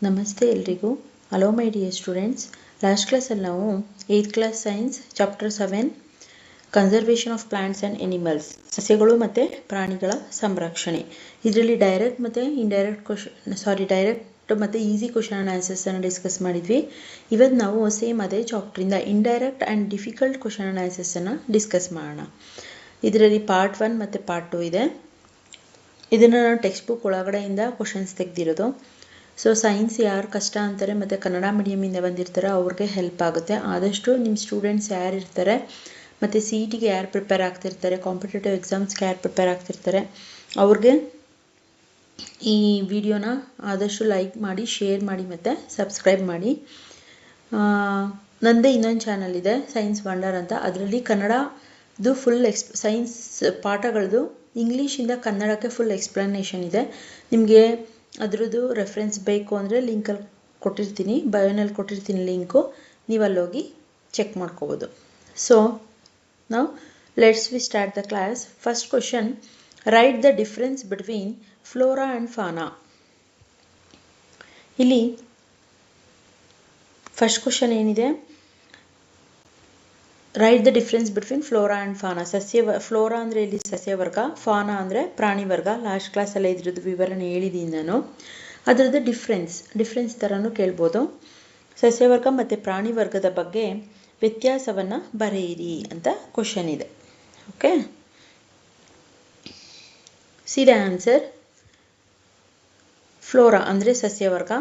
ನಮಸ್ತೆ ಎಲ್ರಿಗೂ. Hello my dear students. Last ಕ್ಲಾಸಲ್ಲಿ ನಾವು 8th class science chapter 7 conservation of plants and animals, ಸಸ್ಯಗಳು ಮತ್ತು ಪ್ರಾಣಿಗಳ ಸಂರಕ್ಷಣೆ, ಇದರಲ್ಲಿ ಡೈರೆಕ್ಟ್ ಮತ್ತು ಈಸಿ ಕ್ವಶನ್ ಆ್ಯಂಡ್ ಆನ್ಸರ್ಸನ್ನು ಡಿಸ್ಕಸ್ ಮಾಡಿದ್ವಿ. ಇವತ್ತು ನಾವು ಸೇಮ್ ಅದೇ ಚಾಪ್ಟ್ರಿಂದ indirect and difficult question and ಆನ್ಸರ್ಸನ್ನು ಡಿಸ್ಕಸ್ ಮಾಡೋಣ. ಇದರಲ್ಲಿ ಪಾರ್ಟ್ 1 ಮತ್ತು ಪಾರ್ಟ್ 2 ಇದೆ. ಇದನ್ನು ನಾನು ಟೆಕ್ಸ್ಟ್ ಬುಕ್ ಒಳಗಡೆಯಿಂದ ಕ್ವಶನ್ಸ್ ತೆಗೆದಿರೋದು. ಸೊ ಸೈನ್ಸ್ ಯಾರು ಕಷ್ಟ ಅಂತಾರೆ ಮತ್ತು ಕನ್ನಡ ಮೀಡಿಯಮಿಂದ ಬಂದಿರ್ತಾರೆ ಅವ್ರಿಗೆ ಹೆಲ್ಪ್ ಆಗುತ್ತೆ. ಆದಷ್ಟು ನಿಮ್ಮ ಸ್ಟೂಡೆಂಟ್ಸ್ ಯಾರು ಇರ್ತಾರೆ ಮತ್ತು ಸಿ ಇ ಟಿಗೆ ಯಾರು ಪ್ರಿಪೇರ್ ಆಗ್ತಿರ್ತಾರೆ, ಕಾಂಪಿಟೇಟಿವ್ ಎಕ್ಸಾಮ್ಸ್ಗೆ ಯಾರು ಪ್ರಿಪೇರ್ ಆಗ್ತಿರ್ತಾರೆ ಅವ್ರಿಗೆ ಈ ವಿಡಿಯೋನ ಆದಷ್ಟು ಲೈಕ್ ಮಾಡಿ, ಶೇರ್ ಮಾಡಿ ಮತ್ತು ಸಬ್ಸ್ಕ್ರೈಬ್ ಮಾಡಿ. ನನ್ನದೇ ಇನ್ನೊಂದು ಚಾನಲ್ ಇದೆ, ಸೈನ್ಸ್ ವಂಡರ್ ಅಂತ. ಅದರಲ್ಲಿ ಕನ್ನಡದು ಫುಲ್ ಸೈನ್ಸ್ ಪಾಠಗಳದ್ದು ಇಂಗ್ಲೀಷಿಂದ ಕನ್ನಡಕ್ಕೆ ಫುಲ್ ಎಕ್ಸ್ಪ್ಲನೇಷನ್ ಇದೆ. ನಿಮಗೆ ಅದರದ್ದು ರೆಫರೆನ್ಸ್ ಬೇಕು ಅಂದರೆ ಲಿಂಕಲ್ಲಿ ಕೊಟ್ಟಿರ್ತೀನಿ, ಬಯೋನಲ್ಲಿ ಕೊಟ್ಟಿರ್ತೀನಿ ಲಿಂಕು, ನೀವು ಅಲ್ಲೋಗಿ ಚೆಕ್ ಮಾಡ್ಕೋಬೋದು. ಸೊ ನಾವು let's we start the class. First question, write the difference between flora and fauna. ಇಲ್ಲಿ ಫಸ್ಟ್ ಕ್ವಶನ್ ಏನಿದೆ, right the difference between flora and fauna. Flora ಅಂದರೆ ಇಲ್ಲಿ ಸಸ್ಯವರ್ಗ, ಫಾನಾ ಅಂದರೆ ಪ್ರಾಣಿ ವರ್ಗ. ಲಾಸ್ಟ್ ಕ್ಲಾಸಲ್ಲೇ ಇದ್ರದ್ದು ವಿವರಣೆ ಹೇಳಿದ್ದೀನಿ ನಾನು. ಅದರದ್ದು ಡಿಫ್ರೆನ್ಸ್ ಥರನೂ ಕೇಳ್ಬೋದು. ಸಸ್ಯವರ್ಗ ಮತ್ತು ಪ್ರಾಣಿ ವರ್ಗದ ಬಗ್ಗೆ ವ್ಯತ್ಯಾಸವನ್ನು ಬರೆಯಿರಿ ಅಂತ ಕ್ವಶನ್ ಇದೆ. Okay, see the answer. Flora ಅಂದರೆ ಸಸ್ಯವರ್ಗ,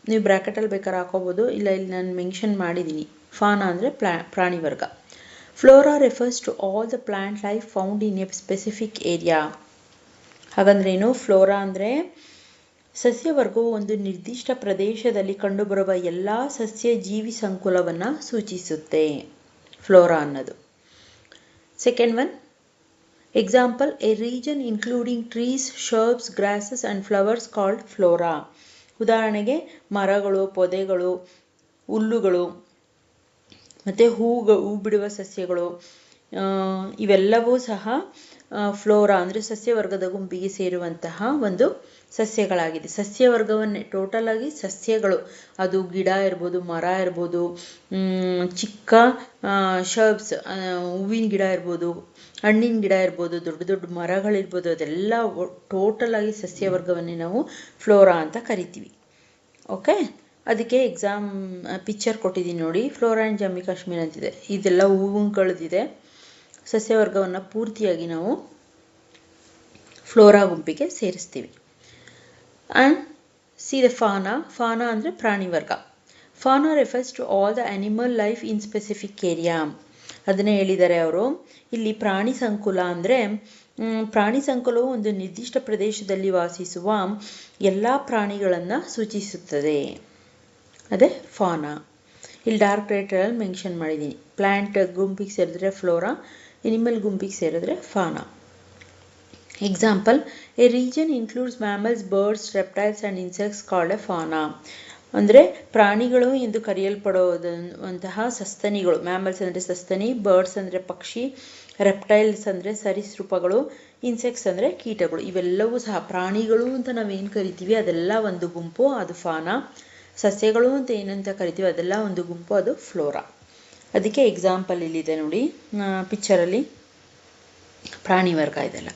ನೀವು ಬ್ರ್ಯಾಕೆಟಲ್ಲಿ ಬೇಕಾದ್ರೆ ಹಾಕೋಬೋದು, ಇಲ್ಲ ಇಲ್ಲಿ ನಾನು ಮೆನ್ಷನ್ ಮಾಡಿದ್ದೀನಿ. ಫಾನಾ ಅಂದರೆ ಪ್ರಾಣಿ ವರ್ಗ. Flora refers to all the plant life found in a specific area. ಹಾಗಂದ್ರೆ ಏನು? ಫ್ಲೋರಾ ಅಂದರೆ ಸಸ್ಯವರ್ಗವು ಒಂದು ನಿರ್ದಿಷ್ಟ ಪ್ರದೇಶದಲ್ಲಿ ಕಂಡುಬರುವ ಎಲ್ಲ ಸಸ್ಯ ಜೀವಿ ಸಂಕುಲವನ್ನು ಸೂಚಿಸುತ್ತೆ ಫ್ಲೋರಾ ಅನ್ನೋದು. Second one, example, a region including trees, shrubs, grasses and flowers called flora. ಉದಾಹರಣೆಗೆ ಮರಗಳು, ಪೊದೆಗಳು, ಹುಲ್ಲುಗಳು ಮತ್ತು ಹೂ ಬಿಡುವ ಸಸ್ಯಗಳು, ಇವೆಲ್ಲವೂ ಸಹ ಫ್ಲೋರಾ ಅಂದರೆ ಸಸ್ಯವರ್ಗದ ಗುಂಪಿಗೆ ಸೇರುವಂತಹ ಒಂದು ಸಸ್ಯಗಳಾಗಿದೆ. ಸಸ್ಯವರ್ಗವನ್ನೇ ಟೋಟಲ್ ಆಗಿ ಸಸ್ಯಗಳು, ಅದು ಗಿಡ ಇರ್ಬೋದು, ಮರ ಇರ್ಬೋದು, ಚಿಕ್ಕ ಶರ್ಬ್ಸ್ ಹೂವಿನ ಗಿಡ ಇರ್ಬೋದು, ಹಣ್ಣಿನ ಗಿಡ ಇರ್ಬೋದು, ದೊಡ್ಡ ದೊಡ್ಡ ಮರಗಳಿರ್ಬೋದು, ಅದೆಲ್ಲ ಟೋಟಲ್ ಆಗಿ ಸಸ್ಯವರ್ಗವನ್ನೇ ನಾವು ಫ್ಲೋರಾ ಅಂತ ಕರಿತೀವಿ. ಓಕೆ, ಅದಕ್ಕೆ ಪಿಕ್ಚರ್ ಕೊಟ್ಟಿದ್ದೀನಿ ನೋಡಿ. ಫ್ಲೋರಾ ಆ್ಯಂಡ್ ಜಮ್ಮು ಕಾಶ್ಮೀರ ಅಂತಿದೆ. ಇದೆಲ್ಲ ಹೂವುಗಳದಿದೆ. ಸಸ್ಯವರ್ಗವನ್ನು ಪೂರ್ತಿಯಾಗಿ ನಾವು ಫ್ಲೋರಾ ಗುಂಪಿಗೆ ಸೇರಿಸ್ತೀವಿ. ಆ್ಯಂಡ್ ಸಿ ದ ಫಾನಾ ಅಂದರೆ ಪ್ರಾಣಿ ವರ್ಗ. Fauna refers to all the animal life in specific area. ಅದನ್ನೇ ಹೇಳಿದ್ದಾರೆ ಅವರು. ಇಲ್ಲಿ ಪ್ರಾಣಿ ಸಂಕುಲ ಅಂದರೆ ಪ್ರಾಣಿ ಸಂಕುಲವು ಒಂದು ನಿರ್ದಿಷ್ಟ ಪ್ರದೇಶದಲ್ಲಿ ವಾಸಿಸುವ ಎಲ್ಲ ಪ್ರಾಣಿಗಳನ್ನು ಸೂಚಿಸುತ್ತದೆ. ಅದೇ ಫಾನಾ. ಇಲ್ಲಿ ಡಾರ್ಕ್ ರೆಡ್ಡಲ್ಲಿ ಮೆನ್ಷನ್ ಮಾಡಿದ್ದೀನಿ. ಪ್ಲಾಂಟ್ ಗುಂಪಿಗೆ ಸೇರಿದ್ರೆ ಫ್ಲೋರಾ, ಎನಿಮಲ್ ಗುಂಪಿಗೆ ಸೇರಿದ್ರೆ fauna. Example, a region includes mammals, birds, reptiles and insects called A fauna. ಅಂದರೆ ಪ್ರಾಣಿಗಳು ಎಂದು ಕರೆಯಲ್ಪಡುವಂತಹ ಸಸ್ತನಿಗಳು. ಮ್ಯಾಮಲ್ಸ್ ಅಂದರೆ ಸಸ್ತನಿ, ಬರ್ಡ್ಸ್ ಅಂದರೆ ಪಕ್ಷಿ, ರೆಪ್ಟೈಲ್ಸ್ ಅಂದರೆ ಸರೀಸೃಪಗಳು, ಇನ್ಸೆಕ್ಟ್ಸ್ ಅಂದರೆ ಕೀಟಗಳು. ಇವೆಲ್ಲವೂ ಸಹ ಪ್ರಾಣಿಗಳು ಅಂತ ನಾವೇನು ಕರಿತೀವಿ ಅದೆಲ್ಲ ಒಂದು ಗುಂಪು, ಅದು ಫಾನಾ. ಸಸ್ಯಗಳು ಅಂತ ಏನಂತ ಕರಿತೀವಿ ಅದೆಲ್ಲ ಒಂದು ಗುಂಪು, ಅದು ಫ್ಲೋರಾ. ಅದಕ್ಕೆ ಎಕ್ಸಾಂಪಲ್ ಇಲ್ಲಿದೆ ನೋಡಿ ಪಿಕ್ಚರಲ್ಲಿ. ಪ್ರಾಣಿ ವರ್ಗ ಇದೆಲ್ಲ,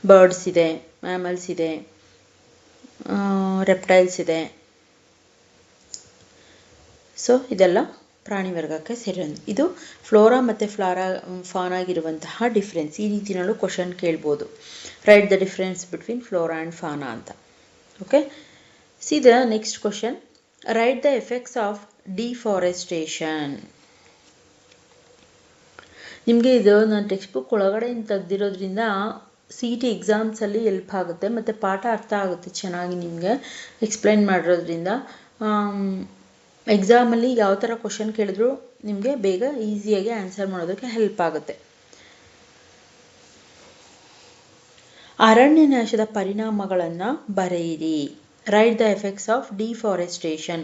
ಬರ್ಡ್ಸ್ ಇದೆ, ಮ್ಯಾಮಲ್ಸ್ ಇದೆ, ರೆಪ್ಟೈಲ್ಸ್ ಇದೆ. ಸೊ ಇದೆಲ್ಲ ಪ್ರಾಣಿ ವರ್ಗಕ್ಕೆ ಸೇರೋದು. ಇದು ಫ್ಲೋರಾ ಮತ್ತು ಫಾನಾಗಿರುವಂತಹ ಡಿಫ್ರೆನ್ಸ್. ಈ ರೀತಿಯಲ್ಲೂ ಕ್ವಶನ್ ಕೇಳ್ಬೋದು, write the difference between flora and fauna ಅಂತ. Okay, see the next question, write the effects of deforestation. ನಿಮಗೆ ಇದು ನಾನು ಟೆಕ್ಸ್ಟ್ ಬುಕ್ ಒಳಗಡೆ ತೆಗೆದಿರೋದ್ರಿಂದ ಸಿ ಇ ಟಿ ಎಕ್ಸಾಮ್ಸಲ್ಲಿ ಹೆಲ್ಪ್ ಆಗುತ್ತೆ ಮತ್ತು ಪಾಠ ಅರ್ಥ ಆಗುತ್ತೆ ಚೆನ್ನಾಗಿ. ನಿಮಗೆ ಎಕ್ಸ್ಪ್ಲೈನ್ ಮಾಡಿರೋದ್ರಿಂದ ಎಕ್ಸಾಮಲ್ಲಿ ಯಾವ ಥರ ಕ್ವಶನ್ ಕೇಳಿದ್ರು ನಿಮಗೆ ಬೇಗ ಈಸಿಯಾಗಿ ಆನ್ಸರ್ ಮಾಡೋದಕ್ಕೆ ಹೆಲ್ಪ್ ಆಗುತ್ತೆ. ಅರಣ್ಯನಾಶದ ಪರಿಣಾಮಗಳನ್ನು ಬರೆಯಿರಿ. Right the effects of deforestation.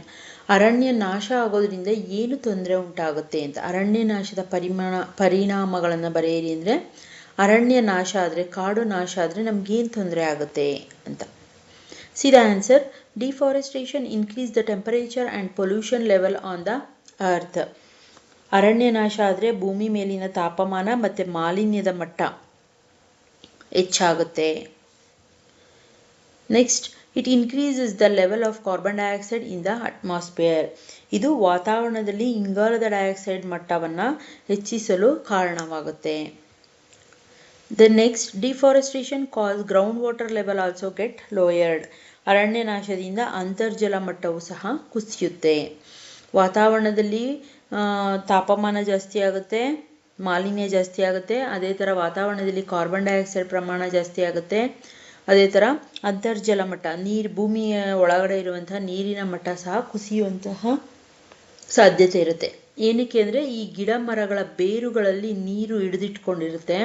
ಅರಣ್ಯ ನಾಶ ಆಗೋದ್ರಿಂದ ಏನು ತೊಂದರೆ ಉಂಟಾಗುತ್ತೆ ಅಂತ. ಅರಣ್ಯನಾಶದ ಪರಿಣಾಮಗಳನ್ನು ಬರೆಯಿರಿ ಅಂದರೆ ಅರಣ್ಯ ನಾಶ ಆದರೆ, ಕಾಡು ನಾಶ ಆದರೆ ನಮಗೇನು ತೊಂದರೆ ಆಗುತ್ತೆ ಅಂತ. See the answer. Deforestation increase the temperature and pollution level on the earth. ಅರಣ್ಯ ನಾಶ ಆದರೆ ಭೂಮಿ ಮೇಲಿನ ತಾಪಮಾನ ಮತ್ತು ಮಾಲಿನ್ಯದ ಮಟ್ಟ ಹೆಚ್ಚಾಗುತ್ತೆ. Next, it increases the level of carbon dioxide in the atmosphere. ಇದು ವಾತಾವರಣದಲ್ಲಿ ಇಂಗಾಲದ ಡೈಆಕ್ಸೈಡ್ ಮಟ್ಟವನ್ನು ಹೆಚ್ಚಿಸಲು ಕಾರಣವಾಗುತ್ತೆ. The next, deforestation cause groundwater level also get lowered. ಅರಣ್ಯ ನಾಶದಿಂದ ಅಂತರ್ಜಲ ಮಟ್ಟವು ಸಹ ಕುಸಿಯುತ್ತೆ. ವಾತಾವರಣದಲ್ಲಿ ತಾಪಮಾನ ಜಾಸ್ತಿ ಆಗುತ್ತೆ, ಮಾಲಿನ್ಯ ಜಾಸ್ತಿ ಆಗುತ್ತೆ. ಅದೇ ಥರ ವಾತಾವರಣದಲ್ಲಿ ಕಾರ್ಬನ್ ಡೈಆಕ್ಸೈಡ್ ಪ್ರಮಾಣ ಜಾಸ್ತಿ ಆಗುತ್ತೆ. ಅದೇ ಥರ ಅಂತರ್ಜಲ ಮಟ್ಟ, ಭೂಮಿಯ ಒಳಗಡೆ ಇರುವಂತಹ ನೀರಿನ ಮಟ್ಟ ಸಹ ಕುಸಿಯುವಂತಹ ಸಾಧ್ಯತೆ ಇರುತ್ತೆ. ಏನಕ್ಕೆ ಅಂದರೆ ಈ ಗಿಡ ಮರಗಳ ಬೇರುಗಳಲ್ಲಿ ನೀರು ಹಿಡಿದಿಟ್ಕೊಂಡಿರುತ್ತೆ.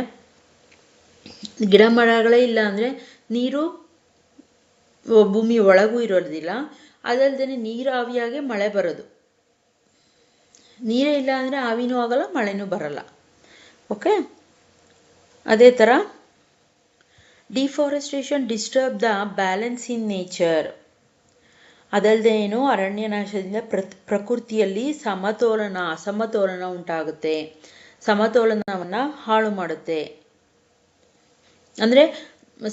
ಗಿಡ ಮರಗಳೇ ಇಲ್ಲ ಅಂದರೆ ನೀರು ಭೂಮಿ ಒಳಗೂ ಇರೋದಿಲ್ಲ. ಅದಲ್ಲದೆ ನೀರು ಆವಿಯಾಗಿ ಮಳೆ ಬರೋದು. ನೀರೇ ಇಲ್ಲ ಅಂದರೆ ಆವಿನೂ ಆಗಲ್ಲ, ಮಳೆನೂ ಬರಲ್ಲ. ಓಕೆ, ಅದೇ ಥರ deforestation disturb the balance in nature. ಅದಲ್ಲದೆ ಏನು, ಅರಣ್ಯ ನಾಶದಿಂದ ಪ್ರಕೃತಿಯಲ್ಲಿ ಅಸಮತೋಲನ ಉಂಟಾಗುತ್ತೆ. ಸಮತೋಲನವನ್ನು ಹಾಳು ಮಾಡುತ್ತೆ. ಅಂದರೆ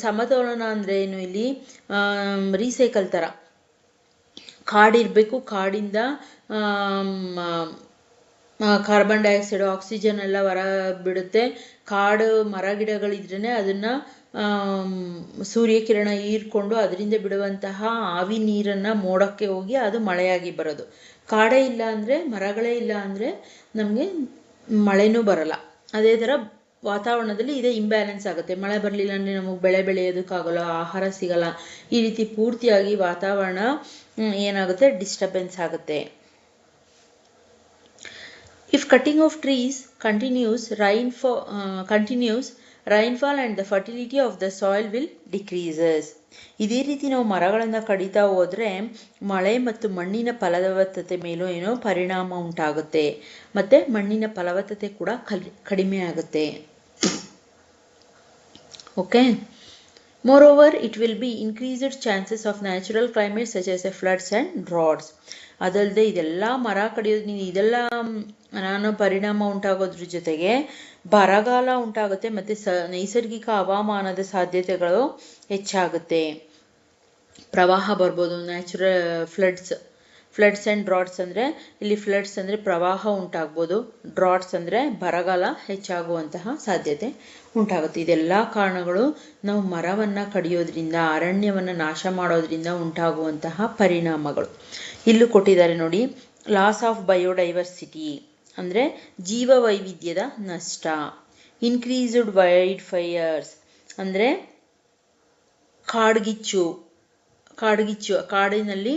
ಸಮತೋಲನ ಅಂದರೆ ಏನು, ಇಲ್ಲಿ ರೀಸೈಕಲ್ ಥರ ಕಾಡಿರಬೇಕು, ಕಾಡಿಂದ ಕಾರ್ಬನ್ ಡೈಆಕ್ಸೈಡ್ ಆಕ್ಸಿಜನ್ ಎಲ್ಲ ಹೊರ ಬಿಡುತ್ತೆ. ಕಾಡು ಮರ ಗಿಡಗಳಿದ್ರೇ ಅದನ್ನು ಸೂರ್ಯಕಿರಣ ಹೀರ್ಕೊಂಡು ಅದರಿಂದ ಬಿಡುವಂತಹ ಆವಿ ನೀರನ್ನು ಮೋಡಕ್ಕೆ ಹೋಗಿ ಅದು ಮಳೆಯಾಗಿ ಬರೋದು. ಕಾಡೇ ಇಲ್ಲ ಅಂದರೆ, ಮರಗಳೇ ಇಲ್ಲ ಅಂದರೆ ನಮಗೆ ಮಳೆನೂ ಬರಲ್ಲ. ಅದೇ ಥರ ವಾತಾವರಣದಲ್ಲಿ ಇದೇ ಇಂಬ್ಯಾಲೆನ್ಸ್ ಆಗುತ್ತೆ. ಮಳೆ ಬರಲಿಲ್ಲ ಅಂದರೆ ನಮಗೆ ಬೆಳೆ ಬೆಳೆಯೋದಕ್ಕಾಗಲ್ಲ, ಆಹಾರ ಸಿಗಲ್ಲ. ಈ ರೀತಿ ಪೂರ್ತಿಯಾಗಿ ವಾತಾವರಣ ಏನಾಗುತ್ತೆ, ಡಿಸ್ಟರ್ಬೆನ್ಸ್ ಆಗುತ್ತೆ. If cutting of trees continues, rainfall and the fertility of the soil will decreases. ಇದೇ ರೀತಿ ನಾವು ಮರಗಳನ್ನು ಕಡಿತಾ ಹೋದರೆ ಮಳೆ ಮತ್ತು ಮಣ್ಣಿನ ಫಲವತ್ತತೆ ಮೇಲೂ ಏನೋ ಪರಿಣಾಮ ಉಂಟಾಗುತ್ತೆ. ಮತ್ತು ಮಣ್ಣಿನ ಫಲವತ್ತತೆ ಕೂಡ ಕಡಿಮೆ ಆಗುತ್ತೆ. Okay, moreover it will be increased chances of natural climates such as floods and droughts. ಅದಲ್ಲದೆ ಇದೆಲ್ಲ ಮರ ಕಡಿಯೋದ್ರಿಂದ ಇದೆಲ್ಲ ಪರಿಣಾಮ ಉಂಟಾಗೋದ್ರ ಜೊತೆಗೆ ಬರಗಾಲ ಉಂಟಾಗುತ್ತೆ ಮತ್ತು ನೈಸರ್ಗಿಕ ಹವಾಮಾನದ ಸಾಧ್ಯತೆಗಳು ಹೆಚ್ಚಾಗುತ್ತೆ. ಪ್ರವಾಹ ಬರ್ಬೋದು, ನ್ಯಾಚುರಲ್ ಫ್ಲಡ್ಸ್ ಆ್ಯಂಡ್ ಡ್ರಾಟ್ಸ್ ಅಂದರೆ ಇಲ್ಲಿ ಫ್ಲಡ್ಸ್ ಅಂದರೆ ಪ್ರವಾಹ ಉಂಟಾಗ್ಬೋದು, ಡ್ರಾಟ್ಸ್ ಅಂದರೆ ಬರಗಾಲ ಹೆಚ್ಚಾಗುವಂತಹ ಸಾಧ್ಯತೆ ಉಂಟಾಗುತ್ತೆ. ಇದೆಲ್ಲ ಕಾರಣಗಳು ನಾವು ಮರವನ್ನು ಕಡಿಯೋದ್ರಿಂದ, ಅರಣ್ಯವನ್ನು ನಾಶ ಮಾಡೋದ್ರಿಂದ ಉಂಟಾಗುವಂತಹ ಪರಿಣಾಮಗಳು. ಇಲ್ಲೂ ಕೊಟ್ಟಿದ್ದಾರೆ ನೋಡಿ, ಲಾಸ್ ಆಫ್ ಬಯೋಡೈವರ್ಸಿಟಿ ಅಂದರೆ ಜೀವ ವೈವಿಧ್ಯದ ನಷ್ಟ. ಇನ್ಕ್ರೀಸ್ಡ್ ವೈಲ್ಡ್ ಫೈರ್ಸ್ ಅಂದರೆ ಕಾಡಿನಲ್ಲಿ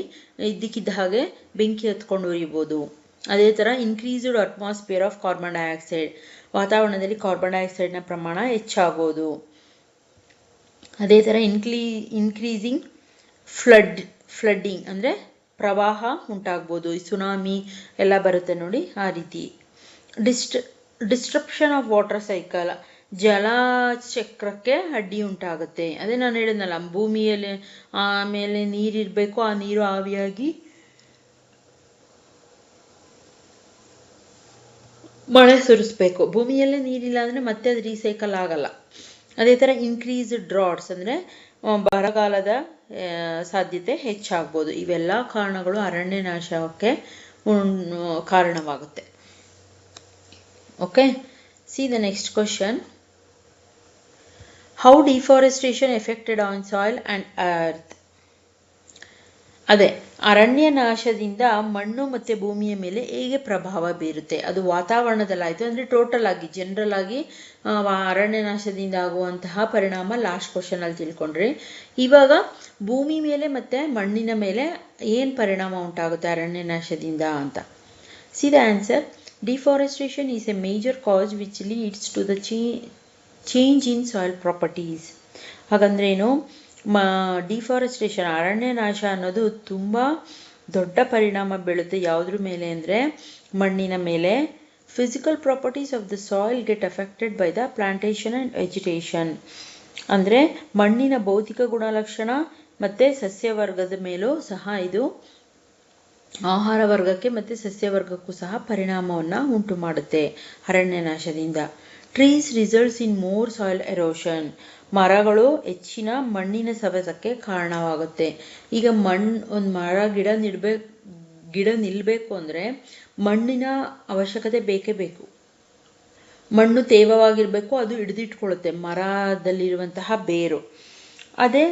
ಇದ್ದಕ್ಕಿದ್ದ ಹಾಗೆ ಬೆಂಕಿ ಹತ್ಕೊಂಡು ಉರಿಬೋದು. ಅದೇ ಥರ increased atmosphere of carbon dioxide, ವಾತಾವರಣದಲ್ಲಿ ಕಾರ್ಬನ್ ಡೈಆಕ್ಸೈಡ್ನ ಪ್ರಮಾಣ ಹೆಚ್ಚಾಗೋದು. ಅದೇ ಥರ ಇನ್ಕ್ರೀಸಿಂಗ್ ಫ್ಲಡ್ಡಿಂಗ್ ಅಂದರೆ ಪ್ರವಾಹ ಉಂಟಾಗ್ಬೋದು. ಈ ಸುನಾಮಿ ಎಲ್ಲ ಬರುತ್ತೆ ನೋಡಿ, ಆ ರೀತಿ. ಡಿಸ್ಟ್ರಪ್ಷನ್ ಆಫ್ ವಾಟರ್ ಸೈಕಲ್, ಜಲಚಕ್ರಕ್ಕೆ ಅಡ್ಡಿ ಉಂಟಾಗುತ್ತೆ. ಅದೇ ನಾನು ಹೇಳಿದ್ನಲ್ಲ, ಭೂಮಿಯಲ್ಲಿ ಆಮೇಲೆ ನೀರಿರಬೇಕು, ಆ ನೀರು ಆವಿಯಾಗಿ ಮಳೆ ಸುರಿಸ್ಬೇಕು. ಭೂಮಿಯಲ್ಲೇ ನೀರಿಲ್ಲ ಅಂದರೆ ಮತ್ತೆ ಅದು ರೀಸೈಕಲ್ ಆಗಲ್ಲ. ಅದೇ ಥರ ಇನ್ಕ್ರೀಸ್ಡ್ ಡ್ರಾಟ್ಸ್ ಅಂದರೆ ಬರಗಾಲದ ಸಾಧ್ಯತೆ ಹೆಚ್ಚಾಗ್ಬೋದು. ಇವೆಲ್ಲ ಕಾರಣಗಳು ಅರಣ್ಯ ನಾಶಕ್ಕೆ ಕಾರಣವಾಗುತ್ತೆ. Okay, see the next question. How deforestation affected on soil and earth. ಅದೇ ಅರಣ್ಯ ನಾಶದಿಂದ ಮಣ್ಣು ಮತ್ತು ಭೂಮಿಯ ಮೇಲೆ ಹೇಗೆ ಪ್ರಭಾವ ಬೀರುತ್ತೆ, ಅದು ವಾತಾವರಣದಲ್ಲಾಯಿತು. ಅಂದರೆ ಟೋಟಲ್ ಆಗಿ ಜನರಲ್ ಆಗಿ ಅರಣ್ಯ ನಾಶದಿಂದ ಆಗುವಂತಹ ಪರಿಣಾಮ ಲಾಸ್ಟ್ ಕ್ವಶನಲ್ಲಿ ತಿಳ್ಕೊಂಡ್ರಿ. ಇವಾಗ ಭೂಮಿ ಮೇಲೆ ಮತ್ತು ಮಣ್ಣಿನ ಮೇಲೆ ಏನು ಪರಿಣಾಮ ಉಂಟಾಗುತ್ತೆ ಅರಣ್ಯ ನಾಶದಿಂದ ಅಂತ. See the answer. Deforestation is a major cause which leads to the change in soil properties. ಹಾಗಂದ್ರೇನು, ಡಿಫಾರೆಸ್ಟೇಷನ್ ಅರಣ್ಯ ನಾಶ ಅನ್ನೋದು ತುಂಬ ದೊಡ್ಡ ಪರಿಣಾಮ ಬೀಳುತ್ತೆ. ಯಾವುದ್ರ ಮೇಲೆ ಅಂದರೆ ಮಣ್ಣಿನ ಮೇಲೆ. Physical properties of the soil get affected by the plantation and vegetation. ಅಂದರೆ ಮಣ್ಣಿನ ಭೌತಿಕ ಗುಣಲಕ್ಷಣ ಮತ್ತು ಸಸ್ಯವರ್ಗದ ಮೇಲೂ ಸಹ ಇದು ಆಹಾರ ವರ್ಗಕ್ಕೆ ಮತ್ತು ಸಸ್ಯವರ್ಗಕ್ಕೂ ಸಹ ಪರಿಣಾಮವನ್ನು ಉಂಟು ಮಾಡುತ್ತೆ ಅರಣ್ಯನಾಶದಿಂದ. Trees results in more soil erosion. ಮರಗಳು ಹೆಚ್ಚಿನ ಮಣ್ಣಿನ ಸವೆತಕ್ಕೆ ಕಾರಣವಾಗುತ್ತೆ. ಈಗ ಒಂದು ಗಿಡ ನಿಲ್ಲಬೇಕು ಅಂದರೆ ಮಣ್ಣಿನ ಅವಶ್ಯಕತೆ ಬೇಕೇ ಬೇಕು. ಮಣ್ಣು ತೇವವಾಗಿರಬೇಕು, ಅದು ಹಿಡಿದಿಟ್ಕೊಳ್ಳುತ್ತೆ ಮರದಲ್ಲಿರುವಂತಹ ಬೇರು. ಅದೇ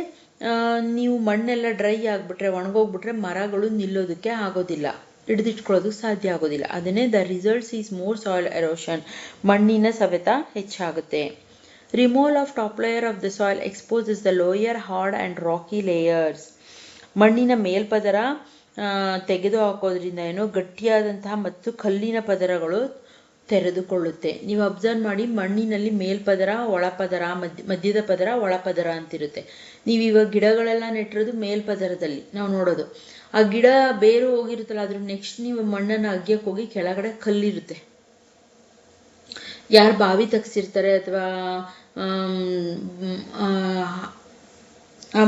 ನೀವು ಮಣ್ಣೆಲ್ಲ ಡ್ರೈ ಆಗಿಬಿಟ್ರೆ, ಒಣಗೋಗ್ಬಿಟ್ರೆ ಮರಗಳು ನಿಲ್ಲೋದಕ್ಕೆ ಆಗೋದಿಲ್ಲ, ಹಿಡಿದಿಟ್ಕೊಳ್ಳೋದಕ್ಕೆ ಸಾಧ್ಯ ಆಗೋದಿಲ್ಲ. ಅದನ್ನೇ the results is more soil erosion, ಮಣ್ಣಿನ ಸವೆತ ಹೆಚ್ಚಾಗುತ್ತೆ. Removal of top layer of the soil exposes the lower hard and rocky layers. ಮಣ್ಣಿನ ಮೇಲ್ಪದರ ತೆಗೆದು ಹಾಕೋದ್ರಿಂದ ಗಟ್ಟಿಯಾದಂತಹ ಮತ್ತು ಕಲ್ಲಿನ ಪದರಗಳು ತೆರೆದುಕೊಳ್ಳುತ್ತೆ. ನೀವು ಅಬ್ಸರ್ವ್ ಮಾಡಿ, ಮಣ್ಣಿನಲ್ಲಿ ಮೇಲ್ಪದರ, ಒಳಪದರ, ಮಧ್ಯದ ಪದರ, ಒಳಪದರ ಅಂತಿರುತ್ತೆ. ನೀವು ಇವಾಗ ಗಿಡಗಳೆಲ್ಲ ನೆಟ್ಟಿರೋದು ಮೇಲ್ಪದರದಲ್ಲಿ ನಾವು ನೋಡೋದು. ಆ ಗಿಡ ಬೇರು ಹೋಗಿರುತ್ತಲ್ಲ, ಅದ್ರ ನೆಕ್ಸ್ಟ್ ನೀವು ಮಣ್ಣನ್ನು ಅಗ್ಯಕ್ಕೆ ಹೋಗಿ ಕೆಳಗಡೆ ಕಲ್ಲಿರುತ್ತೆ. ಯಾರು ಬಾವಿ ತೆಗ್ಸಿರ್ತಾರೆ ಅಥವಾ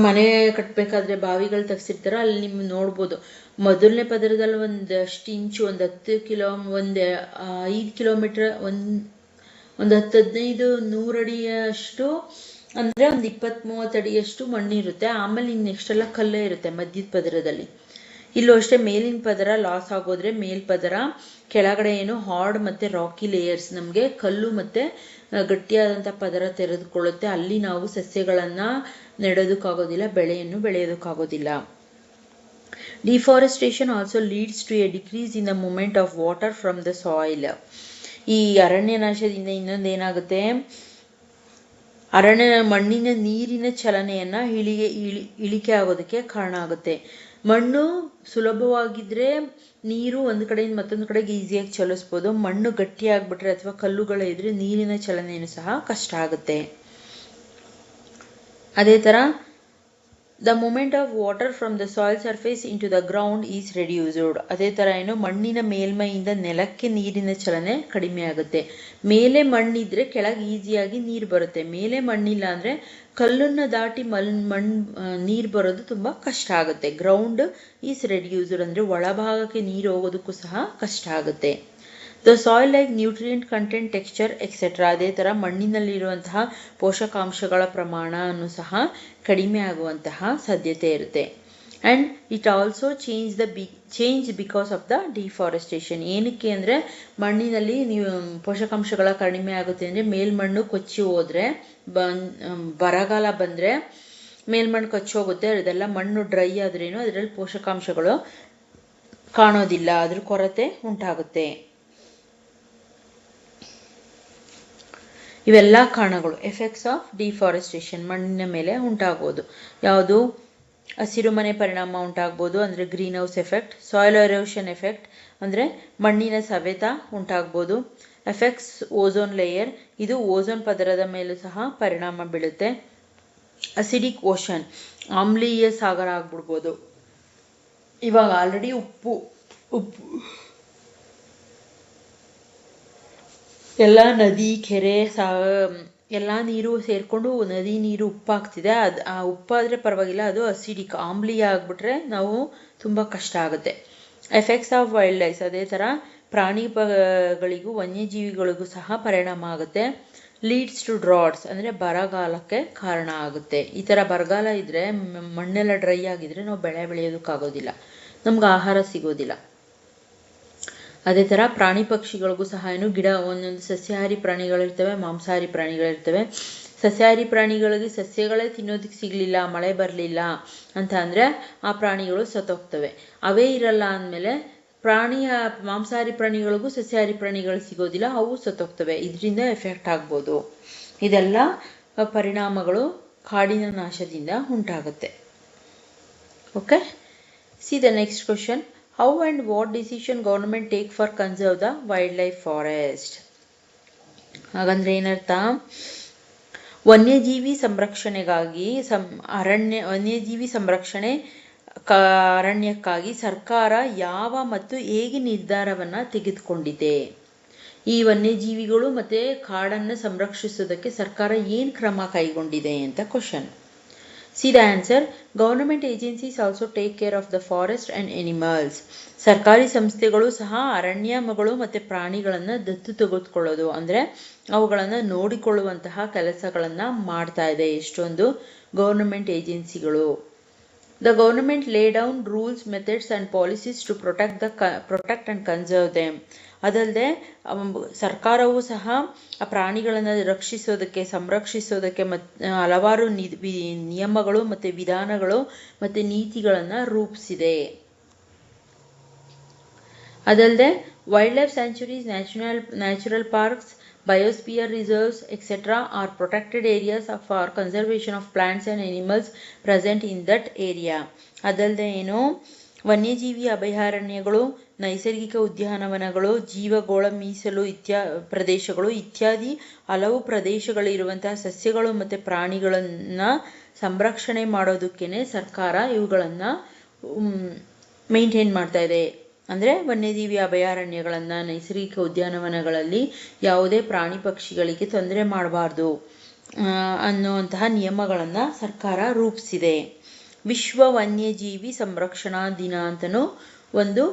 ಮನೆ ಕಟ್ಟಬೇಕಾದ್ರೆ ಬಾವಿಗಳು ತೆಗ್ಸಿರ್ತಾರೋ ಅಲ್ಲಿ ನೀವು ನೋಡ್ಬೋದು, ಮೊದಲನೇ ಪದರದಲ್ಲಿ ಒಂದಷ್ಟು ಇಂಚು, ಒಂದು 5 ಕಿಲೋಮೀಟರ್, ಒಂದು 10-15-100 ಅಡಿಯಷ್ಟು, ಅಂದರೆ ಒಂದು 20-30 ಅಡಿಯಷ್ಟು ಮಣ್ಣಿರುತ್ತೆ. ಆಮೇಲೆ ಇನ್ನು ನೆಕ್ಸ್ಟ್ ಎಲ್ಲ ಕಲ್ಲೇ ಇರುತ್ತೆ ಮಧ್ಯದ ಪದರದಲ್ಲಿ. ಇಲ್ಲೂ ಅಷ್ಟೇ ಮೇಲಿನ ಪದರ ಲಾಸ್ ಆಗೋದ್ರೆ ಮೇಲ್ಪದರ, ಕೆಳಗಡೆ ಹಾರ್ಡ್ ಮತ್ತು ರಾಕಿ ಲೇಯರ್ಸ್, ನಮಗೆ ಕಲ್ಲು ಮತ್ತು ಗಟ್ಟಿಯಾದಂಥ ಪದರ ತೆರೆದುಕೊಳ್ಳುತ್ತೆ. ಅಲ್ಲಿ ನಾವು ಸಸ್ಯಗಳನ್ನು ನೆಡೋದಕ್ಕಾಗೋದಿಲ್ಲ, ಬೆಳೆಯನ್ನು ಬೆಳೆಯೋದಕ್ಕಾಗೋದಿಲ್ಲ. Deforestation also leads to a decrease in the movement of water from the soil. ಈ ಅರಣ್ಯನಾಶದಿಂದ ಇನ್ನೊಂದೇನಾಗುತ್ತೆ, ಮಣ್ಣಿನ ನೀರಿನ ಚಲನೆಯನ್ನು ಇಳಿಕೆ ಆಗೋದಕ್ಕೆ ಕಾರಣ ಆಗುತ್ತೆ. ಮಣ್ಣು ಸುಲಭವಾಗಿದ್ದರೆ ನೀರು ಒಂದು ಕಡೆಯಿಂದ ಮತ್ತೊಂದು ಕಡೆಗೆ ಈಸಿಯಾಗಿ ಚಲಿಸ್ಬೋದು. ಮಣ್ಣು ಗಟ್ಟಿಯಾಗ್ಬಿಟ್ರೆ ಅಥವಾ ಕಲ್ಲುಗಳಿದ್ರೆ ನೀರಿನ ಚಲನೆಯೂ ಸಹ ಕಷ್ಟ ಆಗುತ್ತೆ. ಅದೇ ಥರ the movement of water from the soil surface into the ground is reduced. ಅದೇ ಥರ ಮಣ್ಣಿನ ಮೇಲ್ಮೈಯಿಂದ ನೆಲಕ್ಕೆ ನೀರಿನ ಚಲನೆ ಕಡಿಮೆ ಆಗುತ್ತೆ. ಮೇಲೆ ಮಣ್ಣಿದ್ರೆ ಕೆಳಗೆ ಈಸಿಯಾಗಿ ನೀರು ಬರುತ್ತೆ. ಮೇಲೆ ಮಣ್ಣಿಲ್ಲ ಅಂದರೆ ಕಲ್ಲನ್ನು ದಾಟಿ ನೀರು ಬರೋದು ತುಂಬ ಕಷ್ಟ ಆಗುತ್ತೆ. ಗ್ರೌಂಡ್ ಈಸ್ ರೆಡ್ಯೂಸ್ಡ್ ಅಂದರೆ ಒಳಭಾಗಕ್ಕೆ ನೀರು ಹೋಗೋದಕ್ಕೂ ಸಹ ಕಷ್ಟ ಆಗುತ್ತೆ. The soil like nutrient content, texture etcetera. ಅದೇ ಥರ ಮಣ್ಣಿನಲ್ಲಿರುವಂತಹ ಪೋಷಕಾಂಶಗಳ ಪ್ರಮಾಣನೂ ಸಹ ಕಡಿಮೆ ಆಗುವಂತಹ ಸಾಧ್ಯತೆ ಇರುತ್ತೆ. And it also change because of the deforestation. ಏನಕ್ಕೆ ಅಂದರೆ ಮಣ್ಣಿನಲ್ಲಿ ನೀವು ಪೋಷಕಾಂಶಗಳ ಕಡಿಮೆ ಆಗುತ್ತೆ ಅಂದರೆ ಮೇಲ್ಮಣ್ಣು ಕೊಚ್ಚಿ ಹೋದರೆ, ಬರಗಾಲ ಬಂದರೆ ಮೇಲ್ಮಣ್ಣು ಕೊಚ್ಚಿ ಹೋಗುತ್ತೆ. ಅದೆಲ್ಲ ಮಣ್ಣು ಡ್ರೈ ಆದ್ರೇನು ಅದರಲ್ಲಿ ಪೋಷಕಾಂಶಗಳು ಕಾಣೋದಿಲ್ಲ, ಅದ್ರ ಕೊರತೆ ಉಂಟಾಗುತ್ತೆ. ಇವೆಲ್ಲ ಕಾರಣಗಳು ಎಫೆಕ್ಟ್ಸ್ ಆಫ್ ಡಿಫಾರೆಸ್ಟೇಷನ್ ಮಣ್ಣಿನ ಮೇಲೆ ಉಂಟಾಗ್ಬೋದು. ಯಾವುದು? ಹಸಿರುಮನೆ ಪರಿಣಾಮ ಉಂಟಾಗ್ಬೋದು, ಅಂದರೆ green house effect. Soil erosion effect ಅಂದರೆ ಮಣ್ಣಿನ ಸವೆತ ಉಂಟಾಗ್ಬೋದು. ಎಫೆಕ್ಟ್ಸ್ ಓಝೋನ್ ಲೇಯರ್, ಇದು ಓಝೋನ್ ಪದರದ ಮೇಲೂ ಸಹ ಪರಿಣಾಮ ಬೀಳುತ್ತೆ. ಅಸಿಡಿಕ್ ಓಷನ್, ಆಮ್ಲೀಯ ಸಾಗರ ಆಗ್ಬಿಡ್ಬೋದು. ಇವಾಗ ಆಲ್ರೆಡಿ ಉಪ್ಪು ಎಲ್ಲ ನದಿ, ಕೆರೆ, ಎಲ್ಲ ನೀರು ಸೇರಿಕೊಂಡು ನದಿ ನೀರು ಉಪ್ಪಾಗ್ತಿದೆ. ಆ ಉಪ್ಪಾದರೆ ಪರವಾಗಿಲ್ಲ, ಅದು ಅಸಿಡಿಕ್ ಆಮ್ಲೀಯ ಆಗಿಬಿಟ್ರೆ ನಾವು ತುಂಬ ಕಷ್ಟ ಆಗುತ್ತೆ. ಎಫೆಕ್ಟ್ಸ್ ಆಫ್ ವೈಲ್ಡ್ ಲೈಫ್, ಅದೇ ಥರ ಪ್ರಾಣಿಗಳಿಗೂ ವನ್ಯಜೀವಿಗಳಿಗೂ ಸಹ ಪರಿಣಾಮ ಆಗುತ್ತೆ. ಲೀಡ್ಸ್ ಟು ಡ್ರಾಟ್ಸ್ ಅಂದರೆ ಬರಗಾಲಕ್ಕೆ ಕಾರಣ ಆಗುತ್ತೆ. ಈ ಥರ ಬರಗಾಲ ಇದ್ದರೆ, ಮಣ್ಣೆಲ್ಲ ಡ್ರೈ ಆಗಿದ್ರೆ ನಾವು ಬೆಳೆ ಬೆಳೆಯೋದಕ್ಕಾಗೋದಿಲ್ಲ, ನಮ್ಗೆ ಆಹಾರ ಸಿಗೋದಿಲ್ಲ. ಅದೇ ಥರ ಪ್ರಾಣಿ ಪಕ್ಷಿಗಳಿಗೂ ಸಹ ಒಂದೊಂದು ಸಸ್ಯಾಹಾರಿ ಪ್ರಾಣಿಗಳಿರ್ತವೆ, ಮಾಂಸಾಹಾರಿ ಪ್ರಾಣಿಗಳಿರ್ತವೆ. ಸಸ್ಯಾಹಾರಿ ಪ್ರಾಣಿಗಳಿಗೆ ಸಸ್ಯಗಳೇ ತಿನ್ನೋದಕ್ಕೆ ಸಿಗಲಿಲ್ಲ, ಮಳೆ ಬರಲಿಲ್ಲ ಅಂತ ಅಂದರೆ ಆ ಪ್ರಾಣಿಗಳು ಸತ್ತೋಗ್ತವೆ. ಅವೇ ಇರಲ್ಲ ಅಂದಮೇಲೆ ಮಾಂಸಾಹಾರಿ ಪ್ರಾಣಿಗಳಿಗೂ ಸಸ್ಯಾಹಾರಿ ಪ್ರಾಣಿಗಳು ಸಿಗೋದಿಲ್ಲ, ಅವು ಸತ್ತೋಗ್ತವೆ. ಇದರಿಂದ ಎಫೆಕ್ಟ್ ಆಗ್ಬೋದು. ಇದೆಲ್ಲ ಪರಿಣಾಮಗಳು ಕಾಡಿನ ನಾಶದಿಂದ ಉಂಟಾಗುತ್ತೆ. Okay, see the next question. How and what decision government take for conserve the wildlife forest? ಹಾಗಂದ್ರೆ ಏನರ್ಥ? ವನ್ಯಜೀವಿ ಸಂರಕ್ಷಣೆಗಾಗಿ ವನ್ಯಜೀವಿ ಸಂರಕ್ಷಣೆ ಅರಣ್ಯಕ್ಕಾಗಿ ಸರ್ಕಾರ ಯಾವ ಮತ್ತು ಹೇಗೆ ನಿರ್ಧಾರವನ್ನು ತೆಗೆದುಕೊಂಡಿದೆ? ಈ ವನ್ಯಜೀವಿಗಳು ಮತ್ತು ಕಾಡನ್ನು ಸಂರಕ್ಷಿಸೋದಕ್ಕೆ ಸರ್ಕಾರ ಏನು ಕ್ರಮ ಕೈಗೊಂಡಿದೆ ಅಂತ question. See the answer. Government agencies also take care of the forest and animals. ಸರ್ಕಾರಿ ಸಂಸ್ಥೆಗಳು ಸಹ ಅರಣ್ಯಗಳು ಮತ್ತು ಪ್ರಾಣಿಗಳನ್ನು ದತ್ತು ತೆಗೆದುಕೊಳ್ಳೋದು ಅಂದರೆ ಅವುಗಳನ್ನು ನೋಡಿಕೊಳ್ಳುವಂತಹ ಕೆಲಸಗಳನ್ನು ಮಾಡ್ತಾ ಇದೆ ಎಷ್ಟೊಂದು ಗೌರ್ನಮೆಂಟ್ ಏಜೆನ್ಸಿಗಳು. The government lay down rules, methods and policies to protect and conserve them. ಅದಲ್ಲದೆ ಸರ್ಕಾರವು ಸಹ ಆ ಪ್ರಾಣಿಗಳನ್ನು ರಕ್ಷಿಸೋದಕ್ಕೆ ಸಂರಕ್ಷಿಸೋದಕ್ಕೆ ಹಲವಾರು ನಿಯಮಗಳು ಮತ್ತು ವಿಧಾನಗಳು ಮತ್ತು ನೀತಿಗಳನ್ನು ರೂಪಿಸಿದೆ. ಅದಲ್ಲದೆ wild life sanctuaries, natural parks, biosphere reserves, etc. are protected areas for conservation of plants and animals present in that area. ಅದಲ್ಲದೆ ಏನು ವನ್ಯಜೀವಿ ಅಭಯಾರಣ್ಯಗಳು, ನೈಸರ್ಗಿಕ ಉದ್ಯಾನವನಗಳು, ಜೀವಗೋಳ ಮೀಸಲು ಪ್ರದೇಶಗಳು ಇತ್ಯಾದಿ ಹಲವು ಪ್ರದೇಶಗಳಿರುವಂತಹ ಸಸ್ಯಗಳು ಮತ್ತು ಪ್ರಾಣಿಗಳನ್ನು ಸಂರಕ್ಷಣೆ ಮಾಡೋದಕ್ಕೇನೆ ಸರ್ಕಾರ ಇವುಗಳನ್ನು ಮೇಂಟೈನ್ ಮಾಡ್ತಾ ಇದೆ. ಅಂದರೆ ವನ್ಯಜೀವಿ ಅಭಯಾರಣ್ಯಗಳನ್ನು, ನೈಸರ್ಗಿಕ ಉದ್ಯಾನವನಗಳಲ್ಲಿ ಯಾವುದೇ ಪ್ರಾಣಿ ಪಕ್ಷಿಗಳಿಗೆ ತೊಂದರೆ ಮಾಡಬಾರ್ದು ಅನ್ನುವಂತಹ ನಿಯಮಗಳನ್ನು ಸರ್ಕಾರ ರೂಪಿಸಿದೆ. ವಿಶ್ವ ವನ್ಯಜೀವಿ ಸಂರಕ್ಷಣಾ ದಿನ ಅಂತಲೂ ಒಂದು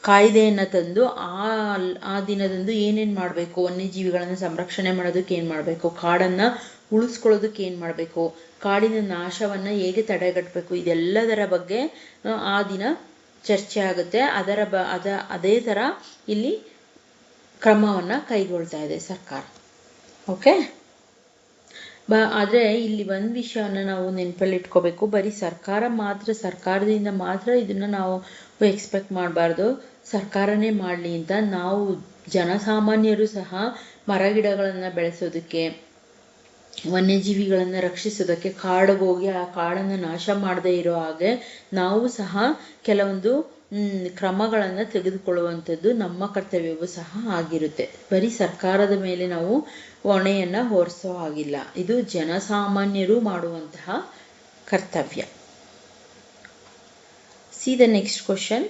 ಕಾಯ್ದೆಯನ್ನು ತಂದು ಆ ದಿನದಂದು ಏನೇನು ಮಾಡಬೇಕು, ವನ್ಯಜೀವಿಗಳನ್ನು ಸಂರಕ್ಷಣೆ ಮಾಡೋದಕ್ಕೆ ಏನು ಮಾಡಬೇಕು, ಕಾಡನ್ನು ಉಳಿಸ್ಕೊಳ್ಳೋದಕ್ಕೆ ಏನು ಮಾಡಬೇಕು, ಕಾಡಿನ ನಾಶವನ್ನು ಹೇಗೆ ತಡೆಗಟ್ಟಬೇಕು, ಇದೆಲ್ಲದರ ಬಗ್ಗೆ ಆ ದಿನ ಚರ್ಚೆ ಆಗುತ್ತೆ. ಅದೇ ಥರ ಇಲ್ಲಿ ಕ್ರಮವನ್ನು ಕೈಗೊಳ್ತಾ ಇದೆ ಸರ್ಕಾರ. ಓಕೆ, ಆದರೆ ಇಲ್ಲಿ ಒಂದು ವಿಷಯವನ್ನು ನಾವು ನೆನಪಲ್ಲಿ ಇಟ್ಕೋಬೇಕು. ಬರೀ ಸರ್ಕಾರದಿಂದ ಮಾತ್ರ ಇದನ್ನು ನಾವು ಎಕ್ಸ್ಪೆಕ್ಟ್ ಮಾಡಬಾರ್ದು, ಸರ್ಕಾರನೇ ಮಾಡಲಿ ಅಂತ. ನಾವು ಜನಸಾಮಾನ್ಯರು ಸಹ ಮರಗಿಡಗಳನ್ನು ಬೆಳೆಸೋದಕ್ಕೆ, ವನ್ಯಜೀವಿಗಳನ್ನು ರಕ್ಷಿಸೋದಕ್ಕೆ, ಕಾಡಿಗೆ ಹೋಗಿ ಆ ಕಾಡನ್ನು ನಾಶ ಮಾಡದೇ ಇರೋ ಹಾಗೆ ನಾವು ಸಹ ಕೆಲವೊಂದು ಕ್ರಮಗಳನ್ನು ತೆಗೆದುಕೊಳ್ಳುವಂಥದ್ದು ನಮ್ಮ ಕರ್ತವ್ಯವೂ ಸಹ ಆಗಿರುತ್ತೆ. ಬರೀ ಸರ್ಕಾರದ ಮೇಲೆ ನಾವು ಹೊಣೆಯನ್ನು ಹೊರಿಸೋ ಹಾಗಿಲ್ಲ, ಇದು ಜನಸಾಮಾನ್ಯರು ಮಾಡುವಂತಹ ಕರ್ತವ್ಯ. C the next question.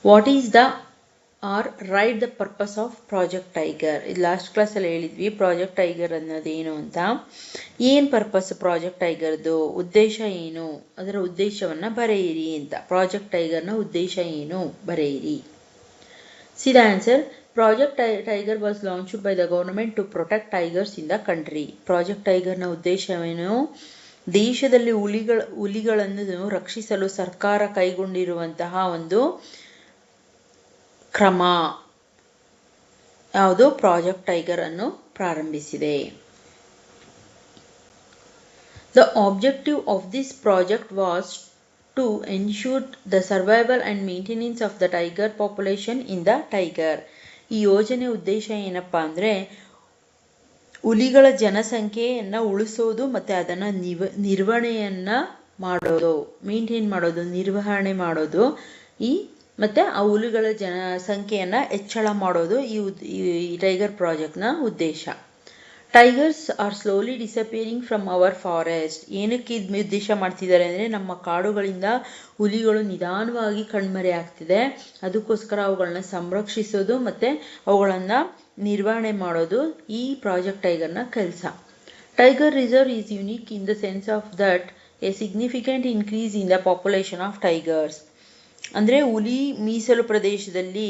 What is the right the purpose of project tiger? ಇದು ಲಾಸ್ಟ್ ಕ್ಲಾಸಲ್ಲಿ ಹೇಳಿದ್ವಿ ಪ್ರಾಜೆಕ್ಟ್ ಟೈಗರ್ ಅನ್ನೋದೇನು ಅಂತ. ಏನು ಪರ್ಪಸ್ ಪ್ರಾಜೆಕ್ಟ್ ಟೈಗರ್ದು, ಉದ್ದೇಶ ಏನು, ಅದರ ಉದ್ದೇಶವನ್ನು ಬರೆಯಿರಿ ಅಂತ. ಪ್ರಾಜೆಕ್ಟ್ ಟೈಗರ್ನ ಉದ್ದೇಶ ಏನು ಬರೆಯಿರಿ. See the answer. Project tiger was launched by the government to protect tigers in the country. Project ಟೈಗರ್ನ ಉದ್ದೇಶವೇನು? ದೇಶದಲ್ಲಿ ಹುಲಿಗಳನ್ನು ರಕ್ಷಿಸಲು ಸರ್ಕಾರ ಕೈಗೊಂಡಿರುವಂತಹ ಒಂದು ಕ್ರಮ ಯಾವುದು? ಪ್ರಾಜೆಕ್ಟ್ ಟೈಗರ್ ಅನ್ನು ಪ್ರಾರಂಭಿಸಿದೆ. The objective of this project was to ensure the survival and maintenance of the tiger population in the tiger. ಈ ಯೋಜನೆ ಉದ್ದೇಶ ಏನಪ್ಪಾ ಅಂದರೆ ಹುಲಿಗಳ ಜನಸಂಖ್ಯೆಯನ್ನು ಉಳಿಸೋದು ಮತ್ತು ಅದನ್ನು ನಿರ್ವಹಣೆಯನ್ನು ಮಾಡೋದು, ಮೇಂಟೈನ್ ಮಾಡೋದು, ನಿರ್ವಹಣೆ ಮಾಡೋದು ಮತ್ತು ಆ ಹುಲಿಗಳ ಜನಸಂಖ್ಯೆಯನ್ನು ಹೆಚ್ಚಳ ಮಾಡೋದು ಈ ಟೈಗರ್ ಪ್ರಾಜೆಕ್ಟ್ನ ಉದ್ದೇಶ. Tigers are slowly disappearing from our forest. ಏನಕ್ಕೆ ಇದು ಉದ್ದೇಶ ಮಾಡ್ತಿದ್ದಾರೆ ಅಂದರೆ ನಮ್ಮ ಕಾಡುಗಳಿಂದ ಹುಲಿಗಳು ನಿಧಾನವಾಗಿ ಕಣ್ಮರೆ ಆಗ್ತಿದೆ, ಅದಕ್ಕೋಸ್ಕರ ಅವುಗಳನ್ನ ಸಂರಕ್ಷಿಸೋದು ಮತ್ತು ಅವುಗಳನ್ನು ನಿರ್ವಹಣೆ ಮಾಡೋದು ಈ ಪ್ರಾಜೆಕ್ಟ್ ಟೈಗರ್ನ ಕೆಲಸ. Tiger reserve is unique in the sense of that A significant increase in the population of tigers. ಅಂದರೆ ಹುಲಿ ಮೀಸಲು ಪ್ರದೇಶದಲ್ಲಿ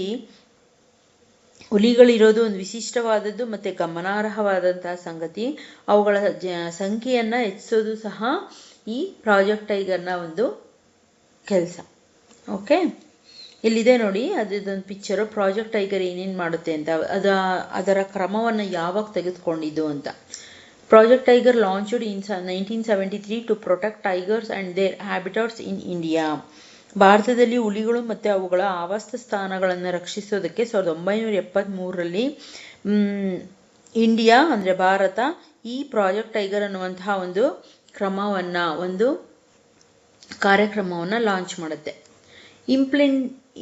ಹುಲಿಗಳಿರೋದು ಒಂದು ವಿಶಿಷ್ಟವಾದದ್ದು ಮತ್ತು ಗಮನಾರ್ಹವಾದಂತಹ ಸಂಗತಿ. ಅವುಗಳ ಸಂಖ್ಯೆಯನ್ನು ಹೆಚ್ಚಿಸೋದು ಸಹ ಈ ಪ್ರಾಜೆಕ್ಟ್ ಟೈಗರ್ನ ಒಂದು ಕೆಲಸ. ಓಕೆ, ಇಲ್ಲಿದೆ ನೋಡಿ, ಅದೊಂದು ಪಿಕ್ಚರು. ಪ್ರಾಜೆಕ್ಟ್ ಟೈಗರ್ ಏನೇನು ಮಾಡುತ್ತೆ ಅಂತ, ಅದರ ಕ್ರಮವನ್ನು ಯಾವಾಗ ತೆಗೆದುಕೊಂಡಿದ್ದು ಅಂತ. Project tiger launched in 1973 to protect tigers and their habitats in India. ಭಾರತದಲ್ಲಿ ಹುಲಿಗಳು ಮತ್ತು ಅವುಗಳ ಆವಾಸ ಸ್ಥಾನಗಳನ್ನು ರಕ್ಷಿಸೋದಕ್ಕೆ 1973ರಲ್ಲಿ ಇಂಡಿಯಾ ಅಂದರೆ ಭಾರತ ಈ ಪ್ರಾಜೆಕ್ಟ್ ಟೈಗರ್ ಅನ್ನುವಂತಹ ಒಂದು ಕಾರ್ಯಕ್ರಮವನ್ನು ಲಾಂಚ್ ಮಾಡುತ್ತೆ.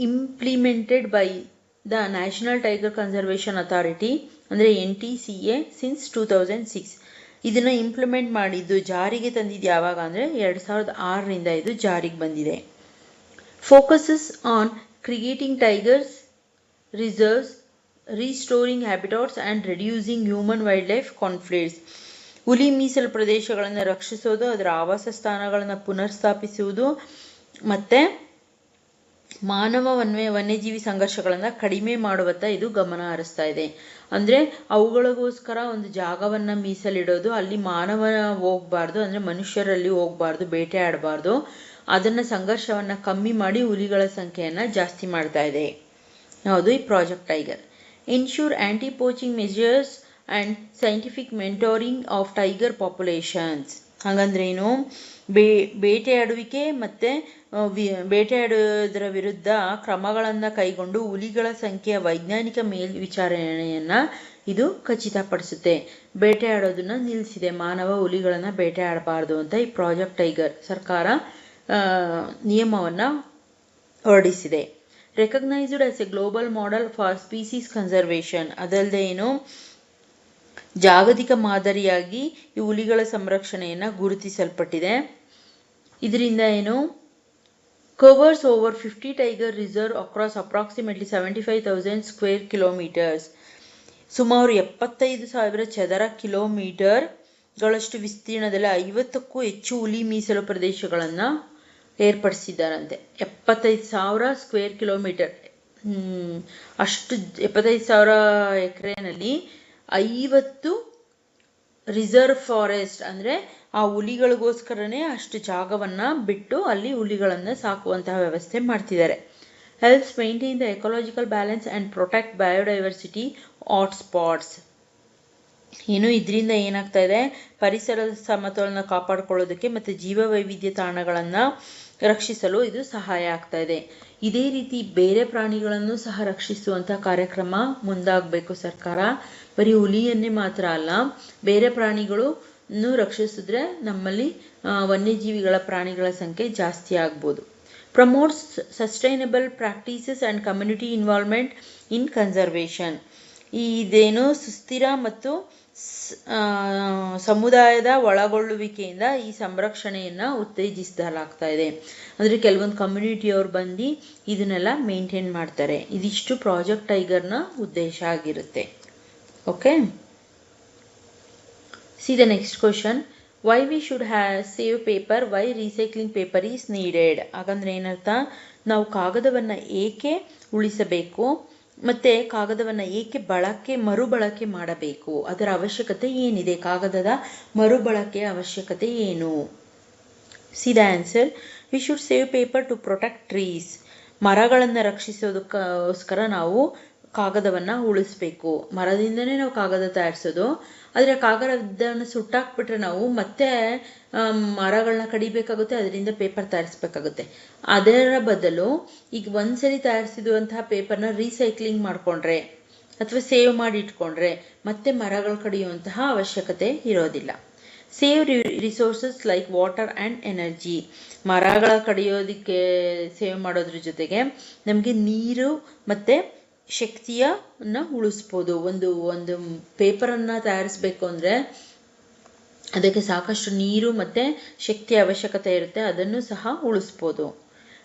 Implemented by the national tiger conservation authority ಅಂದರೆ NTCA ಸಿನ್ಸ್ 2006. ಇದನ್ನು ಇಂಪ್ಲಿಮೆಂಟ್ ಮಾಡಿದ್ದು, ಜಾರಿಗೆ ತಂದಿದ್ದು ಯಾವಾಗ ಅಂದರೆ 2006ರಿಂದ ಇದು ಜಾರಿಗೆ ಬಂದಿದೆ. Focuses on creating tigers reserves, restoring habitats and reducing human-wildlife conflicts. ಹುಲಿ ಮೀಸಲು ಪ್ರದೇಶಗಳನ್ನು ರಕ್ಷಿಸೋದು, ಅದರ ಆವಾಸ ಸ್ಥಾನಗಳನ್ನು ಪುನರ್ಸ್ಥಾಪಿಸುವುದು ಮತ್ತು ಮಾನವ ವನ್ಯಜೀವಿ ಸಂಘರ್ಷಗಳನ್ನು ಕಡಿಮೆ ಮಾಡುವತ್ತ ಇದು ಗಮನ ಹರಿಸ್ತಾ ಇದೆ. ಅಂದರೆ ಅವುಗಳಿಗೋಸ್ಕರ ಒಂದು ಜಾಗವನ್ನು ಮೀಸಲಿಡೋದು, ಅಲ್ಲಿ ಮಾನವ ಹೋಗ್ಬಾರ್ದು, ಅಂದರೆ ಮನುಷ್ಯರಲ್ಲಿ ಹೋಗ್ಬಾರ್ದು, ಬೇಟೆ ಆಡಬಾರ್ದು, ಅದನ್ನು ಸಂಘರ್ಷವನ್ನು ಕಮ್ಮಿ ಮಾಡಿ ಹುಲಿಗಳ ಸಂಖ್ಯೆಯನ್ನು ಜಾಸ್ತಿ ಮಾಡ್ತಾ ಇದೆ. ಯಾವುದು ಈ project tiger. Ensure anti poaching measures and scientific monitoring of tiger populations. ಹಾಗಂದ್ರೇನು? ಬೇಟೆಯಾಡುವಿಕೆ ಮತ್ತು ಬೇಟೆಯಾಡುವುದರ ವಿರುದ್ಧ ಕ್ರಮಗಳನ್ನು ಕೈಗೊಂಡು ಹುಲಿಗಳ ಸಂಖ್ಯೆಯ ವೈಜ್ಞಾನಿಕ ಮೇಲ್ವಿಚಾರಣೆಯನ್ನು ಇದು ಖಚಿತಪಡಿಸುತ್ತೆ. ಬೇಟೆಯಾಡೋದನ್ನು ನಿಲ್ಲಿಸಿದೆ, ಮಾನವ ಹುಲಿಗಳನ್ನು ಬೇಟೆಯಾಡಬಾರ್ದು ಅಂತ ಈ ಪ್ರಾಜೆಕ್ಟ್ ಟೈಗರ್ ಸರ್ಕಾರ ನಿಯಮವನ್ನು ಹೊರಡಿಸಿದೆ. Recognised as A global model for species conservation. ಅದಲ್ಲದೆ ಏನು, ಜಾಗತಿಕ ಮಾದರಿಯಾಗಿ ಈ ಹುಲಿಗಳ ಸಂರಕ್ಷಣೆಯನ್ನು ಗುರುತಿಸಲ್ಪಟ್ಟಿದೆ. ಇದರಿಂದ ಏನು, covers over 50 tiger reserve across approximately 75,000 square kilometres. ಸುಮಾರು 75,000 ಚದರ ಕಿಲೋಮೀಟರ್ಗಳಷ್ಟು ವಿಸ್ತೀರ್ಣದಲ್ಲಿ 50ಕ್ಕೂ ಹೆಚ್ಚು ಹುಲಿ ಮೀಸಲು ಪ್ರದೇಶಗಳನ್ನು ಏರ್ಪಡಿಸಿದ್ದಾರಂತೆ. 75,000 ಸ್ಕ್ವೇರ್ ಕಿಲೋಮೀಟರ್, ಅಷ್ಟು 75,000 ಎಕರೆನಲ್ಲಿ 50 ರಿಸರ್ವ್ ಫಾರೆಸ್ಟ್, ಅಂದರೆ ಆ ಹುಲಿಗಳಿಗೋಸ್ಕರನೇ ಅಷ್ಟು ಜಾಗವನ್ನು ಬಿಟ್ಟು ಅಲ್ಲಿ ಹುಲಿಗಳನ್ನು ಸಾಕುವಂತಹ ವ್ಯವಸ್ಥೆ ಮಾಡ್ತಿದ್ದಾರೆ. Helps maintain the ecological balance and protect biodiversity hotspots. ಏನು, ಇದರಿಂದ ಏನಾಗ್ತಾ ಇದೆ, ಪರಿಸರದ ಸಮತೋಲನ ಕಾಪಾಡಿಕೊಳ್ಳೋದಕ್ಕೆ ಮತ್ತು ಜೀವ ವೈವಿಧ್ಯ ತಾಣಗಳನ್ನು ರಕ್ಷಿಸಲು ಇದು ಸಹಾಯ ಆಗ್ತಾ ಇದೆ. ಇದೇ ರೀತಿ ಬೇರೆ ಪ್ರಾಣಿಗಳನ್ನು ಸಹ ರಕ್ಷಿಸುವಂಥ ಕಾರ್ಯಕ್ರಮ ಮುಂದಾಗಬೇಕು ಸರ್ಕಾರ. ಬರೀ ಹುಲಿಯನ್ನೇ ಮಾತ್ರ ಅಲ್ಲ, ಬೇರೆ ಪ್ರಾಣಿಗಳನ್ನು ರಕ್ಷಿಸಿದ್ರೆ ನಮ್ಮಲ್ಲಿ ವನ್ಯಜೀವಿಗಳ ಪ್ರಾಣಿಗಳ ಸಂಖ್ಯೆ ಜಾಸ್ತಿ ಆಗ್ಬೋದು. Promotes sustainable practices and community involvement in conservation. ಇದೇನು ಸುಸ್ಥಿರ ಮತ್ತು ಸಮುದಾಯದ ಒಳಗೊಳ್ಳುವಿಕೆಯಿಂದ ಈ ಸಂರಕ್ಷಣೆಯನ್ನು ಉತ್ತೇಜಿಸಲಾಗ್ತಾ ಇದೆ. ಅಂದರೆ ಕೆಲವೊಂದು ಕಮ್ಯುನಿಟಿಯವ್ರು ಬಂದು ಇದನ್ನೆಲ್ಲ ಮೇಂಟೈನ್ ಮಾಡ್ತಾರೆ. ಇದಿಷ್ಟು ಪ್ರಾಜೆಕ್ಟ್ ಟೈಗರ್ನ ಉದ್ದೇಶ ಆಗಿರುತ್ತೆ. Okay, see the next question. Why we should save paper, why recycling paper is needed. ಹಾಗಂದ್ರೆ ಏನರ್ಥ, ನಾವು ಕಾಗದವನ್ನು ಏಕೆ ಉಳಿಸಬೇಕು ಮತ್ತು ಕಾಗದವನ್ನು ಏಕೆ ಮರುಬಳಕೆ ಮಾಡಬೇಕು, ಅದರ ಅವಶ್ಯಕತೆ ಏನಿದೆ, ಕಾಗದದ ಮರುಬಳಕೆಯ ಅವಶ್ಯಕತೆ ಏನು? C the answer. V should save paper two protect trees. ಮರಗಳನ್ನು ರಕ್ಷಿಸೋದಕ್ಕೋಸ್ಕರ ನಾವು ಕಾಗದವನ್ನು ಉಳಿಸ್ಬೇಕು. ಮರದಿಂದನೇ ನಾವು ಕಾಗದ ತಯಾರಿಸೋದು. ಆದರೆ ಕಾಗದವನ್ನು ಸುಟ್ಟಾಕ್ಬಿಟ್ರೆ ನಾವು ಮತ್ತೆ ಮರಗಳನ್ನ ಕಡಿಬೇಕಾಗುತ್ತೆ, ಅದರಿಂದ ಪೇಪರ್ ತಯಾರಿಸ್ಬೇಕಾಗುತ್ತೆ. ಅದರ ಬದಲು ಈಗ ಒಂದ್ಸರಿ ತಯಾರಿಸಿರುವಂತಹ ಪೇಪರ್ನ ರೀಸೈಕ್ಲಿಂಗ್ ಮಾಡಿಕೊಂಡ್ರೆ ಅಥವಾ ಸೇವ್ ಮಾಡಿ ಇಟ್ಕೊಂಡ್ರೆ ಮತ್ತೆ ಮರಗಳು ಕಡಿಯುವಂತಹ ಅವಶ್ಯಕತೆ ಇರೋದಿಲ್ಲ. Save resources like water and energy. ಮರಗಳ ಕಡಿಯೋದಕ್ಕೆ ಸೇವ್ ಮಾಡೋದ್ರ ಜೊತೆಗೆ ನಮಗೆ ನೀರು ಮತ್ತು ಶಕ್ತಿಯನ್ನು ಉಳಿಸ್ಬೋದು. ಒಂದು ಪೇಪರನ್ನು ತಯಾರಿಸಬೇಕು ಅಂದರೆ ಅದಕ್ಕೆ ಸಾಕಷ್ಟು ನೀರು ಮತ್ತು ಶಕ್ತಿಯ ಅವಶ್ಯಕತೆ ಇರುತ್ತೆ, ಅದನ್ನು ಸಹ ಉಳಿಸ್ಬೋದು.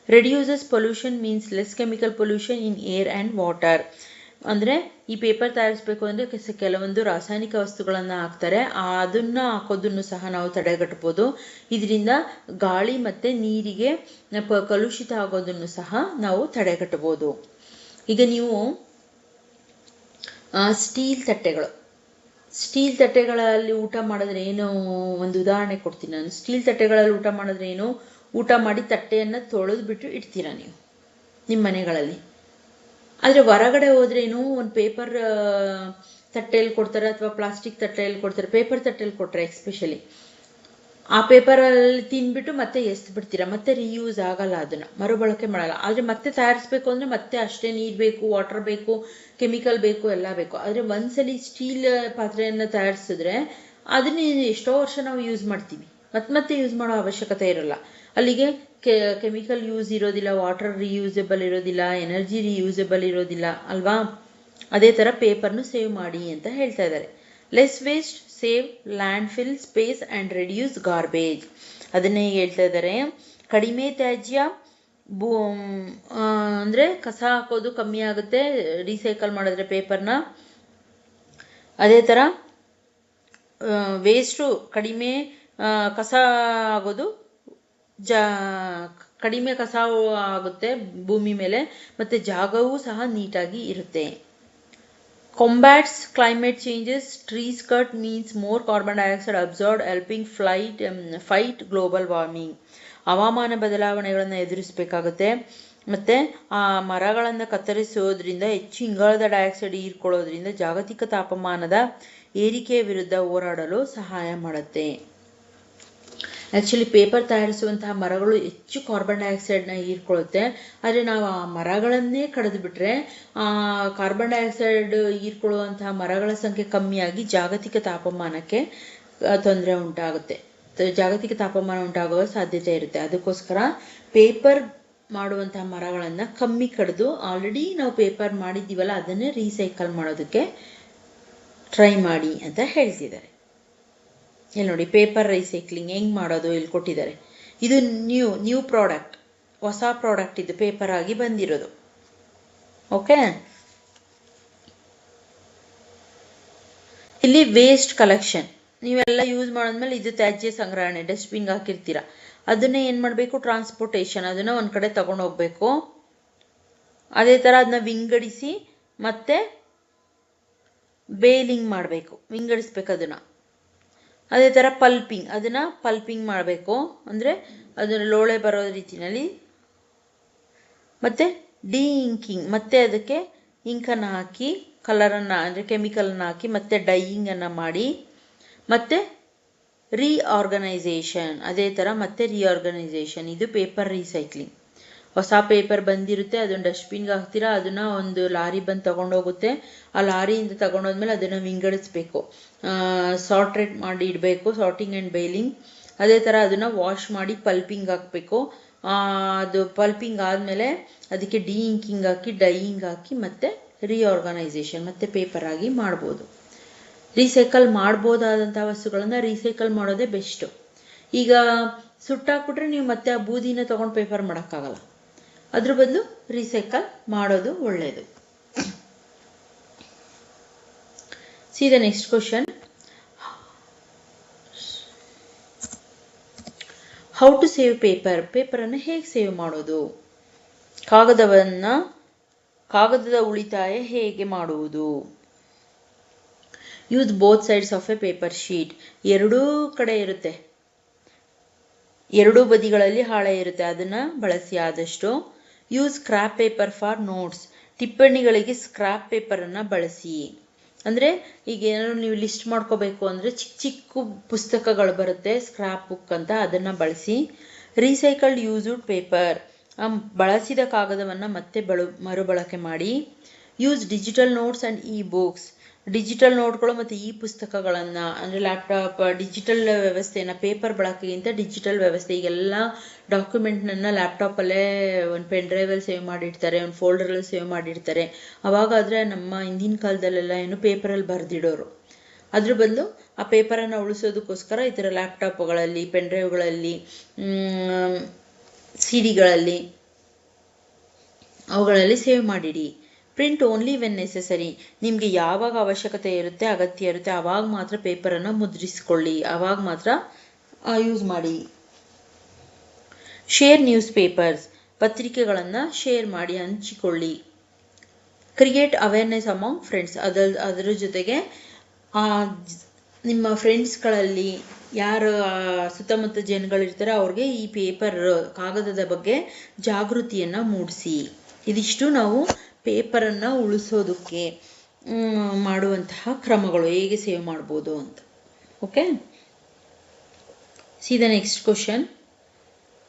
Reduces pollution means less chemical pollution in air and water. ಅಂದರೆ ಈ ಪೇಪರ್ ತಯಾರಿಸಬೇಕು ಅಂದರೆ ಕೆಲವೊಂದು ರಾಸಾಯನಿಕ ವಸ್ತುಗಳನ್ನು ಹಾಕ್ತಾರೆ, ಅದನ್ನು ಹಾಕೋದನ್ನು ಸಹ ನಾವು ತಡೆಗಟ್ಟಬೋದು. ಇದರಿಂದ ಗಾಳಿ ಮತ್ತು ನೀರಿಗೆ ಕಲುಷಿತ ಆಗೋದನ್ನು ಸಹ ನಾವು ತಡೆಗಟ್ಟಬೋದು. ಈಗ ನೀವು ಸ್ಟೀಲ್ ತಟ್ಟೆಗಳಲ್ಲಿ ಊಟ ಮಾಡಿದ್ರೆ ಏನು, ಒಂದು ಉದಾಹರಣೆ ಕೊಡ್ತೀನಿ ನಾನು. ಸ್ಟೀಲ್ ತಟ್ಟೆಗಳಲ್ಲಿ ಊಟ ಮಾಡಿದ್ರೆ ಏನು, ಊಟ ಮಾಡಿ ತಟ್ಟೆಯನ್ನು ತೊಳೆದು ಬಿಟ್ಟು ಇಡ್ತೀರ ನೀವು ನಿಮ್ಮ ಮನೆಗಳಲ್ಲಿ. ಆದರೆ ಹೊರಗಡೆ ಹೋದ್ರೇನು, ಒಂದು ಪೇಪರ್ ತಟ್ಟೆಯಲ್ಲಿ ಕೊಡ್ತಾರೆ ಅಥವಾ ಪ್ಲಾಸ್ಟಿಕ್ ತಟ್ಟೆಯಲ್ಲಿ ಕೊಡ್ತಾರೆ. ಪೇಪರ್ ತಟ್ಟೆಯಲ್ಲಿ ಕೊಟ್ಟರೆ ಎಸ್ಪೆಷಲಿ ಆ ಪೇಪರಲ್ಲಿ ತಿಂದ್ಬಿಟ್ಟು ಮತ್ತೆ ಬಿಡ್ತೀರಾ, ಮತ್ತೆ ರೀಯೂಸ್ ಆಗಲ್ಲ, ಅದನ್ನು ಮರುಬಳಕೆ ಮಾಡಲ್ಲ. ಆದರೆ ಮತ್ತೆ ತಯಾರಿಸ್ಬೇಕು ಅಂದರೆ ಮತ್ತೆ ಅಷ್ಟೇ ನೀರು ಬೇಕು, ವಾಟರ್ ಬೇಕು, ಕೆಮಿಕಲ್ ಬೇಕು, ಎಲ್ಲ ಬೇಕು. ಆದರೆ ಒಂದ್ಸಲಿ ಸ್ಟೀಲ್ ಪಾತ್ರೆಯನ್ನು ತಯಾರಿಸಿದ್ರೆ ಅದನ್ನ ಎಷ್ಟೋ ವರ್ಷ ನಾವು ಯೂಸ್ ಮಾಡ್ತೀವಿ, ಮತ್ತೆ ಯೂಸ್ ಮಾಡೋ ಅವಶ್ಯಕತೆ ಇರೋಲ್ಲ. ಅಲ್ಲಿಗೆ ಕೆಮಿಕಲ್ ಯೂಸ್ ಇರೋದಿಲ್ಲ, ವಾಟರ್ ರಿಯೂಸಬಲ್ ಇರೋದಿಲ್ಲ, ಎನರ್ಜಿ ರಿಯೂಸಬಲ್ ಇರೋದಿಲ್ಲ ಅಲ್ವಾ. ಅದೇ ಥರ ಪೇಪರ್ನು ಸೇವ್ ಮಾಡಿ ಅಂತ ಹೇಳ್ತಾ ಇದ್ದಾರೆ. Less waste, save land fill space and reduce garbage. ಅದನ್ನೇ ಹೇಳ್ತಾ ಇದ್ದಾರೆ. ಕಡಿಮೆ ತ್ಯಾಜ್ಯ, ಅಂದರೆ ಕಸ ಹಾಕೋದು ಕಮ್ಮಿ ಆಗುತ್ತೆ ರೀಸೈಕಲ್ ಮಾಡಿದ್ರೆ ಪೇಪರ್ನ. ಅದೇ ಥರ ವೇಸ್ಟು ಕಡಿಮೆ ಕಸ ಆಗೋದು ಕಡಿಮೆ ಕಸ ಆಗುತ್ತೆ ಭೂಮಿ ಮೇಲೆ, ಮತ್ತು ಜಾಗವೂ ಸಹ ನೀಟಾಗಿ ಇರುತ್ತೆ. Combats climate changes, trees cut means more carbon dioxide absorbed, helping fight global warming. ಹವಾಮಾನ ಬದಲಾವಣೆಗಳನ್ನು ಎದುರಿಸಬೇಕಾಗುತ್ತೆ, ಮತ್ತು ಆ ಮರಗಳನ್ನು ಕತ್ತರಿಸೋದ್ರಿಂದ ಹೆಚ್ಚು ಇಂಗಾಲದ ಡೈಆಕ್ಸೈಡ್ ಹೀರ್ಕೊಳ್ಳೋದ್ರಿಂದ ಜಾಗತಿಕ ತಾಪಮಾನದ ಏರಿಕೆಯ ವಿರುದ್ಧ ಹೋರಾಡಲು ಸಹಾಯ ಮಾಡುತ್ತೆ. ಆ್ಯಕ್ಚುಲಿ ಪೇಪರ್ ತಯಾರಿಸುವಂತಹ ಮರಗಳು ಹೆಚ್ಚು ಕಾರ್ಬನ್ ಡೈಆಕ್ಸೈಡ್ನ ಹೀರ್ಕೊಳ್ಳುತ್ತೆ. ಆದರೆ ನಾವು ಆ ಮರಗಳನ್ನೇ ಕಡಿದು ಬಿಟ್ಟರೆ ಕಾರ್ಬನ್ ಡೈಆಕ್ಸೈಡ್ ಹೀರ್ಕೊಳ್ಳುವಂತಹ ಮರಗಳ ಸಂಖ್ಯೆ ಕಮ್ಮಿಯಾಗಿ ಜಾಗತಿಕ ತಾಪಮಾನಕ್ಕೆ ತೊಂದರೆ ಉಂಟಾಗುತ್ತೆ, ಜಾಗತಿಕ ತಾಪಮಾನ ಉಂಟಾಗುವ ಸಾಧ್ಯತೆ ಇರುತ್ತೆ. ಅದಕ್ಕೋಸ್ಕರ ಪೇಪರ್ ಮಾಡುವಂತಹ ಮರಗಳನ್ನು ಕಮ್ಮಿ ಕಡಿದು ಆಲ್ರೆಡಿ ನಾವು ಪೇಪರ್ ಮಾಡಿದ್ದೀವಲ್ಲ ಅದನ್ನೇ ರೀಸೈಕಲ್ ಮಾಡೋದಕ್ಕೆ ಟ್ರೈ ಮಾಡಿ ಅಂತ ಹೇಳ್ತಿದ್ದಾರೆ. ಇಲ್ಲಿ ನೋಡಿ, ಪೇಪರ್ ರೀಸೈಕ್ಲಿಂಗ್ ಹೆಂಗೆ ಮಾಡೋದು ಇಲ್ಲಿ ಕೊಟ್ಟಿದ್ದಾರೆ. ಇದು ನ್ಯೂ ಪ್ರಾಡಕ್ಟ್, ಹೊಸ ಪ್ರಾಡಕ್ಟ್, ಇದು ಪೇಪರ್ ಆಗಿ ಬಂದಿರೋದು. ಓಕೆ, ಇಲ್ಲಿ ವೇಸ್ಟ್ ಕಲೆಕ್ಷನ್, ನೀವೆಲ್ಲ ಯೂಸ್ ಮಾಡಿದ್ಮೇಲೆ ಇದು ತ್ಯಾಜ್ಯ ಸಂಗ್ರಹಣೆ, ಡಸ್ಟ್ಬಿನ್ಗೆ ಹಾಕಿರ್ತೀರ, ಅದನ್ನೇ ಏನು ಮಾಡಬೇಕು, ಟ್ರಾನ್ಸ್ಪೋರ್ಟೇಷನ್, ಅದನ್ನು ಒಂದು ಕಡೆ ತಗೊಂಡು ಹೋಗ್ಬೇಕು. ಅದೇ ಥರ ಅದನ್ನ ವಿಂಗಡಿಸಿ ಮತ್ತೆ ಬೇಲಿಂಗ್ ಮಾಡಬೇಕು, ವಿಂಗಡಿಸ್ಬೇಕು ಅದನ್ನು. ಅದೇ ಥರ ಅದನ್ನು ಪಲ್ಪಿಂಗ್ ಮಾಡಬೇಕು, ಅಂದರೆ ಅದನ್ನು ಲೋಳೆ ಬರೋ ರೀತಿಯಲ್ಲಿ. ಮತ್ತು ಇಂಕಿಂಗ್, ಮತ್ತೆ ಅದಕ್ಕೆ ಇಂಕನ್ನು ಹಾಕಿ, ಕಲರನ್ನು ಅಂದರೆ ಕೆಮಿಕಲನ್ನು ಹಾಕಿ ಮತ್ತೆ ಡೈಯಿಂಗನ್ನು ಮಾಡಿ, ಮತ್ತು ರೀಆರ್ಗನೈಸೇಷನ್, ಅದೇ ಥರ ಮತ್ತೆ ರೀಆರ್ಗನೈಸೇಷನ್. ಇದು ಪೇಪರ್ ರೀಸೈಕ್ಲಿಂಗ್. ಹೊಸ ಪೇಪರ್ ಬಂದಿರುತ್ತೆ, ಅದನ್ನು ಡಸ್ಟ್ಬಿನ್ಗೆ ಹಾಕ್ತೀರಾ, ಅದನ್ನು ಒಂದು ಲಾರಿ ಬಂದು ತೊಗೊಂಡೋಗುತ್ತೆ. ಆ ಲಾರಿಯಿಂದ ತೊಗೊಂಡೋದ್ಮೇಲೆ ಅದನ್ನು ವಿಂಗಡಿಸ್ಬೇಕು, ಸಾರ್ಟ್ರೇಟ್ ಮಾಡಿ ಇಡಬೇಕು, ಸಾರ್ಟಿಂಗ್ ಆ್ಯಂಡ್ ಬೇಲಿಂಗ್. ಅದೇ ಥರ ಅದನ್ನು ವಾಶ್ ಮಾಡಿ ಪಲ್ಪಿಂಗ್ ಹಾಕಬೇಕು. ಅದು ಪಲ್ಪಿಂಗ್ ಆದಮೇಲೆ ಅದಕ್ಕೆ ಇಂಕಿಂಗ್ ಹಾಕಿ, ಡೈಯಿಂಗ್ ಹಾಕಿ, ಮತ್ತು ರೀಆರ್ಗನೈಸೇಷನ್, ಮತ್ತು ಪೇಪರ್ ಆಗಿ ಮಾಡ್ಬೋದು. ರೀಸೈಕಲ್ ಮಾಡ್ಬೋದಾದಂಥ ವಸ್ತುಗಳನ್ನು ರೀಸೈಕಲ್ ಮಾಡೋದೇ ಬೆಸ್ಟು. ಈಗ ಸುಟ್ಟಾಕ್ಬಿಟ್ರೆ ನೀವು ಮತ್ತೆ ಆ ಬೂದಿನ ತೊಗೊಂಡು ಪೇಪರ್ ಮಾಡೋಕ್ಕಾಗಲ್ಲ, ಅದ್ರ ಬದಲು ರೀಸೈಕಲ್ ಮಾಡೋದು ಒಳ್ಳೆಯದು. See the next question. How to save paper? ಪೇಪರನ್ನು ಹೇಗೆ ಸೇವ್ ಮಾಡೋದು? ಕಾಗದದ ಉಳಿತಾಯ ಹೇಗೆ ಮಾಡುವುದು? Use both sides of A paper sheet. ಎರಡೂ ಕಡೆ ಇರುತ್ತೆ, ಎರಡೂ ಬದಿಗಳಲ್ಲಿ ಹಾಳೆ ಇರುತ್ತೆ, ಅದನ್ನು ಬಳಸಿ ಆದಷ್ಟು. Use scrap paper for notes. ಟಿಪ್ಪಣಿಗಳಿಗೆ ಸ್ಕ್ರಾಪ್ ಪೇಪರನ್ನು ಬಳಸಿ. ಅಂದರೆ ಈಗ ಏನಾದ್ರು ನೀವು ಲಿಸ್ಟ್ ಮಾಡ್ಕೋಬೇಕು ಅಂದರೆ ಚಿಕ್ಕ ಚಿಕ್ಕ ಪುಸ್ತಕಗಳು ಬರುತ್ತೆ, ಸ್ಕ್ರಾಪ್ ಬುಕ್ ಅಂತ, ಅದನ್ನು ಬಳಸಿ. Recycled used paper. ಬಳಸಿದ ಕಾಗದವನ್ನು ಮತ್ತೆ ಮರುಬಳಕೆ ಮಾಡಿ. Use digital notes and e books. Digital ನೋಟ್ಗಳು ಮತ್ತು ಇ ಪುಸ್ತಕಗಳನ್ನು, ಅಂದರೆ ಲ್ಯಾಪ್ಟಾಪ್, ಡಿಜಿಟಲ್ ವ್ಯವಸ್ಥೆಯನ್ನು, ಪೇಪರ್ ಬಳಕೆಗಿಂತ ಡಿಜಿಟಲ್ ವ್ಯವಸ್ಥೆ. ಈಗೆಲ್ಲ ಡಾಕ್ಯುಮೆಂಟ್ನನ್ನು ಲ್ಯಾಪ್ಟಾಪಲ್ಲೇ ಒಂದು ಪೆನ್ ಡ್ರೈವಲ್ಲಿ ಸೇವ್ ಮಾಡಿರ್ತಾರೆ, ಒಂದು ಫೋಲ್ಡರಲ್ಲಿ ಸೇವ್ ಮಾಡಿರ್ತಾರೆ. ಅವಾಗಾದರೆ ನಮ್ಮ ಹಿಂದಿನ ಕಾಲದಲ್ಲೆಲ್ಲ ಏನು ಪೇಪರಲ್ಲಿ ಬರೆದಿಡೋರು. ಅದ್ರ ಬದಲು ಆ ಪೇಪರನ್ನು ಉಳಿಸೋದಕ್ಕೋಸ್ಕರ ಈ ಥರ ಲ್ಯಾಪ್ಟಾಪ್ಗಳಲ್ಲಿ, ಪೆನ್ ಡ್ರೈವ್ಗಳಲ್ಲಿ, CD-ಗಳಲ್ಲಿ, ಅವುಗಳಲ್ಲಿ ಸೇವ್ ಮಾಡಿಡಿ. Print only when necessary. ನಿಮಗೆ ಯಾವಾಗ ಅವಶ್ಯಕತೆ ಇರುತ್ತೆ, ಅಗತ್ಯ ಇರುತ್ತೆ, ಆವಾಗ ಮಾತ್ರ ಪೇಪರನ್ನು ಮುದ್ರಿಸ್ಕೊಳ್ಳಿ, ಆವಾಗ ಮಾತ್ರ ಯೂಸ್ ಮಾಡಿ. Share news papers. ಪತ್ರಿಕೆಗಳನ್ನು ಶೇರ್ ಮಾಡಿ, ಹಂಚಿಕೊಳ್ಳಿ. Create awareness among friends. ಅದರ ಜೊತೆಗೆ ನಿಮ್ಮ ಫ್ರೆಂಡ್ಸ್ಗಳಲ್ಲಿ ಯಾರು ಸುತ್ತಮುತ್ತ ಜನಗಳಿರ್ತಾರೆ ಅವ್ರಿಗೆ ಈ ಕಾಗದದ ಬಗ್ಗೆ ಜಾಗೃತಿಯನ್ನು ಮೂಡಿಸಿ. ಇದಿಷ್ಟು ನಾವು ಪೇಪರನ್ನು ಉಳಿಸೋದಕ್ಕೆ ಮಾಡುವಂತಹ ಕ್ರಮಗಳು, ಹೇಗೆ ಸೇವ್ ಮಾಡ್ಬೋದು ಅಂತ. Okay, see the next question.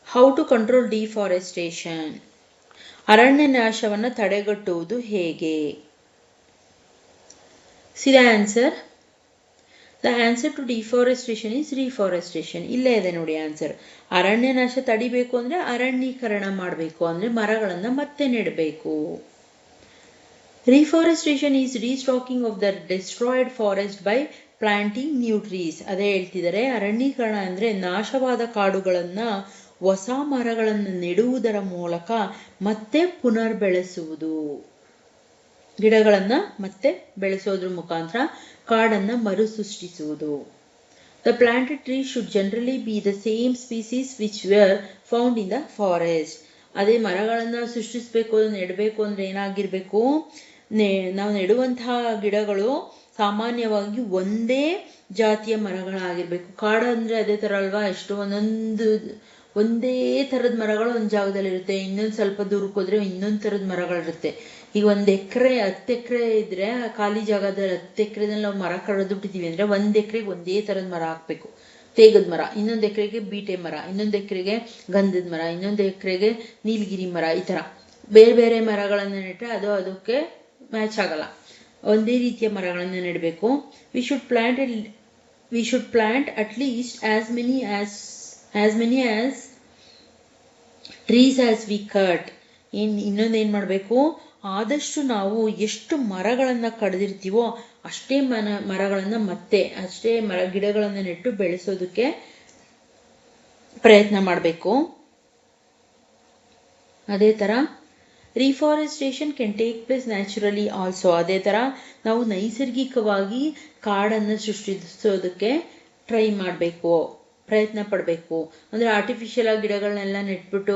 How to control deforestation. ಅರಣ್ಯ ನಾಶವನ್ನು ತಡೆಗಟ್ಟುವುದು ಹೇಗೆ? See the answer. The answer to deforestation is reforestation. ಇಲ್ಲೇ ಇದೆ ನೋಡಿ ಆನ್ಸರ್. ಅರಣ್ಯ ನಾಶ ತಡಿಬೇಕು ಅಂದರೆ ಅರಣ್ಯೀಕರಣ ಮಾಡಬೇಕು, ಅಂದರೆ ಮರಗಳನ್ನು ಮತ್ತೆ ನೆಡಬೇಕು. Reforestation is restocking of the destroyed forest by planting new trees. ಅದೇ ಹೇಳ್ತಿದ್ದಾರೆ. ಅರಣ್ಯೀಕರಣ ಅಂದರೆ ನಾಶವಾದ ಕಾಡುಗಳನ್ನು ಹೊಸ ಮರಗಳನ್ನು ನೆಡುವುದರ ಮೂಲಕ ಮತ್ತೆ ಪುನರ್ ಬೆಳೆಸುವುದು. ಗಿಡಗಳನ್ನು ಮತ್ತೆ ಬೆಳೆಸೋದ್ರ ಮುಖಾಂತರ ಕಾಡನ್ನು ಮರುಸೃಷ್ಟಿಸುವುದು. The planted trees should generally be the same species which were found in the forest. ಅದೇ ಮರಗಳನ್ನು ಸೃಷ್ಟಿಸಬೇಕು, ನೆಡಬೇಕು ಅಂದರೆ ಏನಾಗಿರಬೇಕು, ನಾವು ನೆಡುವಂತಹ ಗಿಡಗಳು ಸಾಮಾನ್ಯವಾಗಿ ಒಂದೇ ಜಾತಿಯ ಮರಗಳಾಗಿರ್ಬೇಕು. ಕಾಡು ಅಂದರೆ ಅದೇ ಥರ ಅಲ್ವಾ, ಎಷ್ಟು ಒಂದೇ ಥರದ ಮರಗಳು ಒಂದು ಜಾಗದಲ್ಲಿರುತ್ತೆ, ಇನ್ನೊಂದು ಸ್ವಲ್ಪ ದೂರಕ್ಕೆ ಹೋದರೆ ಇನ್ನೊಂದು ಥರದ ಮರಗಳಿರುತ್ತೆ. ಈಗ 1 ಎಕರೆ 10 ಎಕರೆ ಇದ್ರೆ ಖಾಲಿ ಜಾಗದಲ್ಲಿ 10 ಎಕರೆದಲ್ಲಿ ನಾವು ಮರ ಕಡಿದು ಬಿಟ್ಟಿದ್ದೀವಿ ಅಂದರೆ 1 ಎಕರೆಗೆ ಒಂದೇ ಥರದ ಮರ ಹಾಕಬೇಕು. ತೇಗದ ಮರ, ಇನ್ನೊಂದು ಎಕರೆಗೆ ಬೀಟೆ ಮರ, ಇನ್ನೊಂದು ಎಕರೆಗೆ ಗಂಧದ ಮರ, ಇನ್ನೊಂದು ಎಕರೆಗೆ ನೀಲಗಿರಿ ಮರ, ಈ ಥರ ಬೇರೆ ಬೇರೆ ಮರಗಳನ್ನು ನೆಟ್ಟರೆ ಅದಕ್ಕೆ ಮ್ಯಾಚ್ ಆಗಲ್ಲ. ಒಂದೇ ರೀತಿಯ ಮರಗಳನ್ನು ನೆಡಬೇಕು. We should plant at least as many as trees as we cut. ಇನ್ನೊಂದೇನು ಮಾಡಬೇಕು, ಆದಷ್ಟು ನಾವು ಎಷ್ಟು ಮರಗಳನ್ನು ಕಡಿದಿರ್ತೀವೋ ಅಷ್ಟೇ ಮರಗಳನ್ನು ಅಷ್ಟೇ ಗಿಡಗಳನ್ನು ನೆಟ್ಟು ಬೆಳೆಸೋದಕ್ಕೆ ಪ್ರಯತ್ನ ಮಾಡಬೇಕು. ಅದೇ ಥರ reforestation can take place naturally also. ಅದೇ ಥರ ನಾವು ನೈಸರ್ಗಿಕವಾಗಿ ಕಾಡನ್ನು ಸೃಷ್ಟಿಸೋದಕ್ಕೆ ಪ್ರಯತ್ನ ಪಡಬೇಕು. ಅಂದರೆ ಆರ್ಟಿಫಿಷಿಯಲ್ ಆಗಿ ಗಿಡಗಳನ್ನೆಲ್ಲ ನೆಟ್ಬಿಟ್ಟು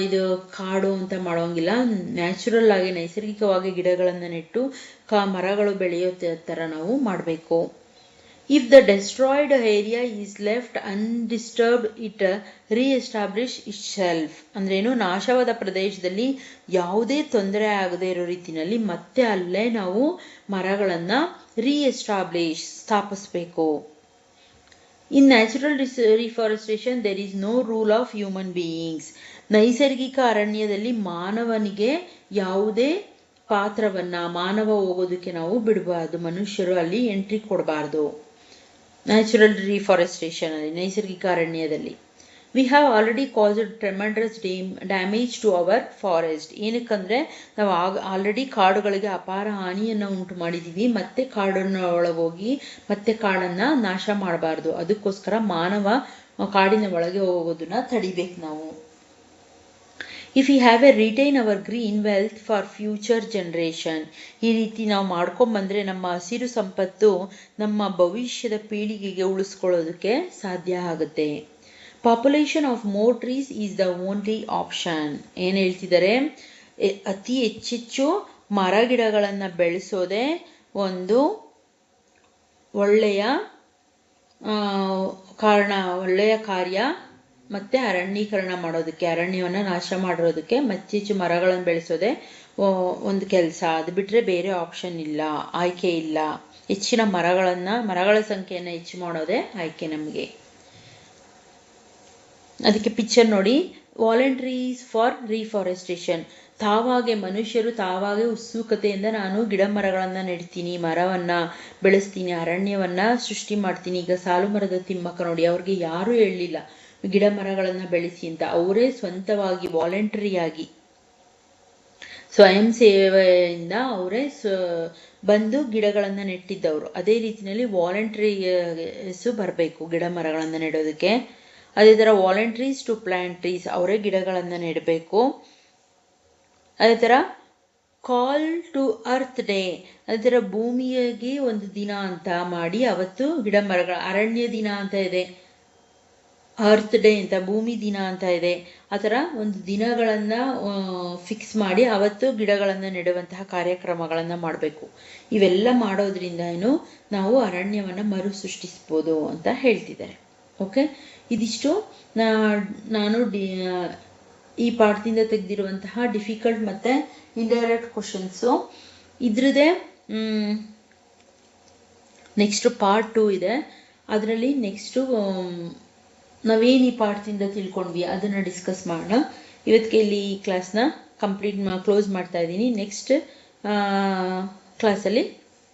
ಇದು ಕಾಡು ಅಂತ ಮಾಡೋಂಗಿಲ್ಲ. ನ್ಯಾಚುರಲ್ ಆಗಿ ನೈಸರ್ಗಿಕವಾಗಿ ಗಿಡಗಳನ್ನು ನೆಟ್ಟು ಮರಗಳು ಬೆಳೆಯೋ ಥರ ನಾವು ಮಾಡಬೇಕು. If the destroyed area is left undisturbed it reestablish itself. ಅಂದ್ರೇನು, ನಾಶವಾದ ಪ್ರದೇಶದಲ್ಲಿ ಯಾವುದೇ ತೊಂದರೆ ಆಗದೇ ಇರೋ ರೀತಿಯಲ್ಲಿ ಮತ್ತೆ ಅಲ್ಲೇ ನಾವು ಮರಗಳನ್ನು ಸ್ಥಾಪಿಸಬೇಕು. In natural reforestation there is no rule of human beings. ನೈಸರ್ಗಿಕ ಅರಣ್ಯದಲ್ಲಿ ಮಾನವನಿಗೆ ಯಾವುದೇ ಮಾನವ ಹೋಗೋದಕ್ಕೆ ನಾವು ಬಿಡಬಾರ್ದು, ಮನುಷ್ಯರು ಅಲ್ಲಿ ಎಂಟ್ರಿ ಕೊಡಬಾರ್ದು. ನ್ಯಾಚುರಲ್ ರಿಫಾರೆಸ್ಟೇಷನ್ ಅಲ್ಲಿ, ನೈಸರ್ಗಿಕ ಅರಣ್ಯದಲ್ಲಿ we have already caused tremendous damage to our forest. ಏನಕ್ಕಂದರೆ ನಾವು ಆಲ್ರೆಡಿ ಕಾಡುಗಳಿಗೆ ಅಪಾರ ಹಾನಿಯನ್ನು ಉಂಟು ಮಾಡಿದ್ದೀವಿ, ಮತ್ತೆ ಕಾಡನ್ನು ಒಳಗೋಗಿ ಮತ್ತೆ ಕಾಡನ್ನು ನಾಶ ಮಾಡಬಾರ್ದು. ಅದಕ್ಕೋಸ್ಕರ ಮಾನವ ಕಾಡಿನ ಒಳಗೆ ಹೋಗೋದನ್ನ ತಡಿಬೇಕು ನಾವು. If you have retain our green wealth for future generation. ಈ ರೀತಿ ನಾವು ಮಾಡ್ಕೊಂಬಂದರೆ ನಮ್ಮ ಹಸಿರು ಸಂಪತ್ತು ನಮ್ಮ ಭವಿಷ್ಯದ ಪೀಳಿಗೆಗೆ ಉಳಿಸ್ಕೊಳ್ಳೋದಕ್ಕೆ ಸಾಧ್ಯ ಆಗುತ್ತೆ. Population of more trees is the only option. ಏನು ಹೇಳ್ತಿದ್ದಾರೆ, ಅತಿ ಹೆಚ್ಚೆಚ್ಚು ಮರಗಿಡಗಳನ್ನು ಬೆಳೆಸೋದೇ ಒಂದು ಒಳ್ಳೆಯ ಕಾರ್ಯ. ಮತ್ತು ಅರಣ್ಯೀಕರಣ ಮಾಡೋದಕ್ಕೆ, ಅರಣ್ಯವನ್ನು ನಾಶ ಮಾಡಿರೋದಕ್ಕೆ ಹೆಚ್ಚೆಚ್ಚು ಮರಗಳನ್ನು ಬೆಳೆಸೋದೇ ಒಂದು ಕೆಲಸ. ಅದು ಬಿಟ್ಟರೆ ಬೇರೆ ಆಪ್ಷನ್ ಇಲ್ಲ, ಆಯ್ಕೆ ಇಲ್ಲ. ಹೆಚ್ಚಿನ ಮರಗಳ ಸಂಖ್ಯೆಯನ್ನು ಹೆಚ್ಚು ಮಾಡೋದೇ ಆಯ್ಕೆ ನಮಗೆ. ಅದಕ್ಕೆ ಪಿಕ್ಚರ್ ನೋಡಿ, ವಾಲಂಟ್ರೀಸ್ ಫಾರ್ ರಿಫಾರೆಸ್ಟೇಷನ್. ಮನುಷ್ಯರು ತಾವಾಗೆ ಉತ್ಸುಕತೆಯಿಂದ ನಾನು ಗಿಡ ಮರಗಳನ್ನು ನೆಡ್ತೀನಿ, ಮರವನ್ನು ಬೆಳೆಸ್ತೀನಿ, ಅರಣ್ಯವನ್ನು ಸೃಷ್ಟಿ ಮಾಡ್ತೀನಿ. ಈಗ ಸಾಲು ಮರದ ತಿಮ್ಮಕ್ಕ ನೋಡಿ, ಅವ್ರಿಗೆ ಯಾರೂ ಹೇಳಲಿಲ್ಲ ಗಿಡ ಮರಗಳನ್ನು ಬೆಳೆಸಿ ಅಂತ. ಅವರೇ ಸ್ವಂತವಾಗಿ ವಾಲಂಟರಿಯಾಗಿ ಸ್ವಯಂ ಸೇವೆಯಿಂದ ಅವರೇ ಬಂದು ಗಿಡಗಳನ್ನು ನೆಟ್ಟಿದ್ದವರು. ಅದೇ ರೀತಿಯಲ್ಲಿ ವಾಲಂಟ್ರೀಸು ಬರಬೇಕು ಗಿಡ ಮರಗಳನ್ನು ನೆಡೋದಕ್ಕೆ. ಅದೇ ಥರ ವಾಲಂಟ್ರೀಸ್ ಟು ಪ್ಲಾಂಟ್ ಟ್ರೀಸ್, ಅವರೇ ಗಿಡಗಳನ್ನು ನೆಡಬೇಕು. ಅದೇ ಥರ ಕಾಲ್ ಟು ಅರ್ತ್ ಡೇ, ಅದೇ ಥರ ಭೂಮಿಯಾಗಿ ಒಂದು ದಿನ ಅಂತ ಮಾಡಿ ಅವತ್ತು ಗಿಡ ಮರಗಳ ಅರಣ್ಯ ದಿನ ಅಂತ ಇದೆ, ಅರ್ತ್ ಡೇ ಅಂತ ಭೂಮಿ ದಿನ ಅಂತ ಇದೆ. ಆ ಥರ ಒಂದು ದಿನಗಳನ್ನು ಫಿಕ್ಸ್ ಮಾಡಿ ಅವತ್ತು ಗಿಡಗಳನ್ನು ನೆಡುವಂತಹ ಕಾರ್ಯಕ್ರಮಗಳನ್ನು ಮಾಡಬೇಕು. ಇವೆಲ್ಲ ಮಾಡೋದ್ರಿಂದ ನಾವು ಅರಣ್ಯವನ್ನು ಮರು ಸೃಷ್ಟಿಸ್ಬೋದು ಅಂತ ಹೇಳ್ತಿದ್ದಾರೆ. ಓಕೆ, ಇದಿಷ್ಟು ನಾನು ಈ ಪಾಠದಿಂದ ತೆಗೆದಿರುವಂತಹ ಡಿಫಿಕಲ್ಟ್ ಮತ್ತು ಇಂಡೈರೆಕ್ಟ್ ಕ್ವಶನ್ಸು. ಇದ್ರದ್ದೇ ನೆಕ್ಸ್ಟ್ ಪಾರ್ಟ್ 2 ಇದೆ. ಅದರಲ್ಲಿ ನೆಕ್ಸ್ಟು ನಾವೇನು ಈ ಪಾಠದಿಂದ ತಿಳ್ಕೊಂಡ್ವಿ ಅದನ್ನು ಡಿಸ್ಕಸ್ ಮಾಡೋಣ. ಇವತ್ತಿಗೆ ಇಲ್ಲಿ ಈ ಕ್ಲಾಸ್ನ ಕ್ಲೋಸ್ ಮಾಡ್ತಾ ಇದ್ದೀನಿ. ನೆಕ್ಸ್ಟ್ ಕ್ಲಾಸಲ್ಲಿ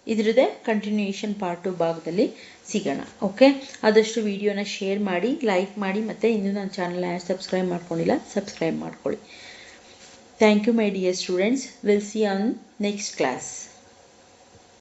ಇದ್ರದ್ದೇ ಕಂಟಿನ್ಯೂಯೇಷನ್ ಪಾರ್ಟ್ 2 ಭಾಗದಲ್ಲಿ ಸಿಗೋಣ. ಓಕೆ, ಆದಷ್ಟು ವಿಡಿಯೋನ ಶೇರ್ ಮಾಡಿ, ಲೈಕ್ ಮಾಡಿ, ಮತ್ತು ಇನ್ನೂ ನನ್ನ ಚಾನಲ್ನ ಸಬ್ಸ್ಕ್ರೈಬ್ ಮಾಡ್ಕೊಂಡಿಲ್ಲ ಸಬ್ಸ್ಕ್ರೈಬ್ ಮಾಡ್ಕೊಳ್ಳಿ. Thank you my dear students. Will see on next class.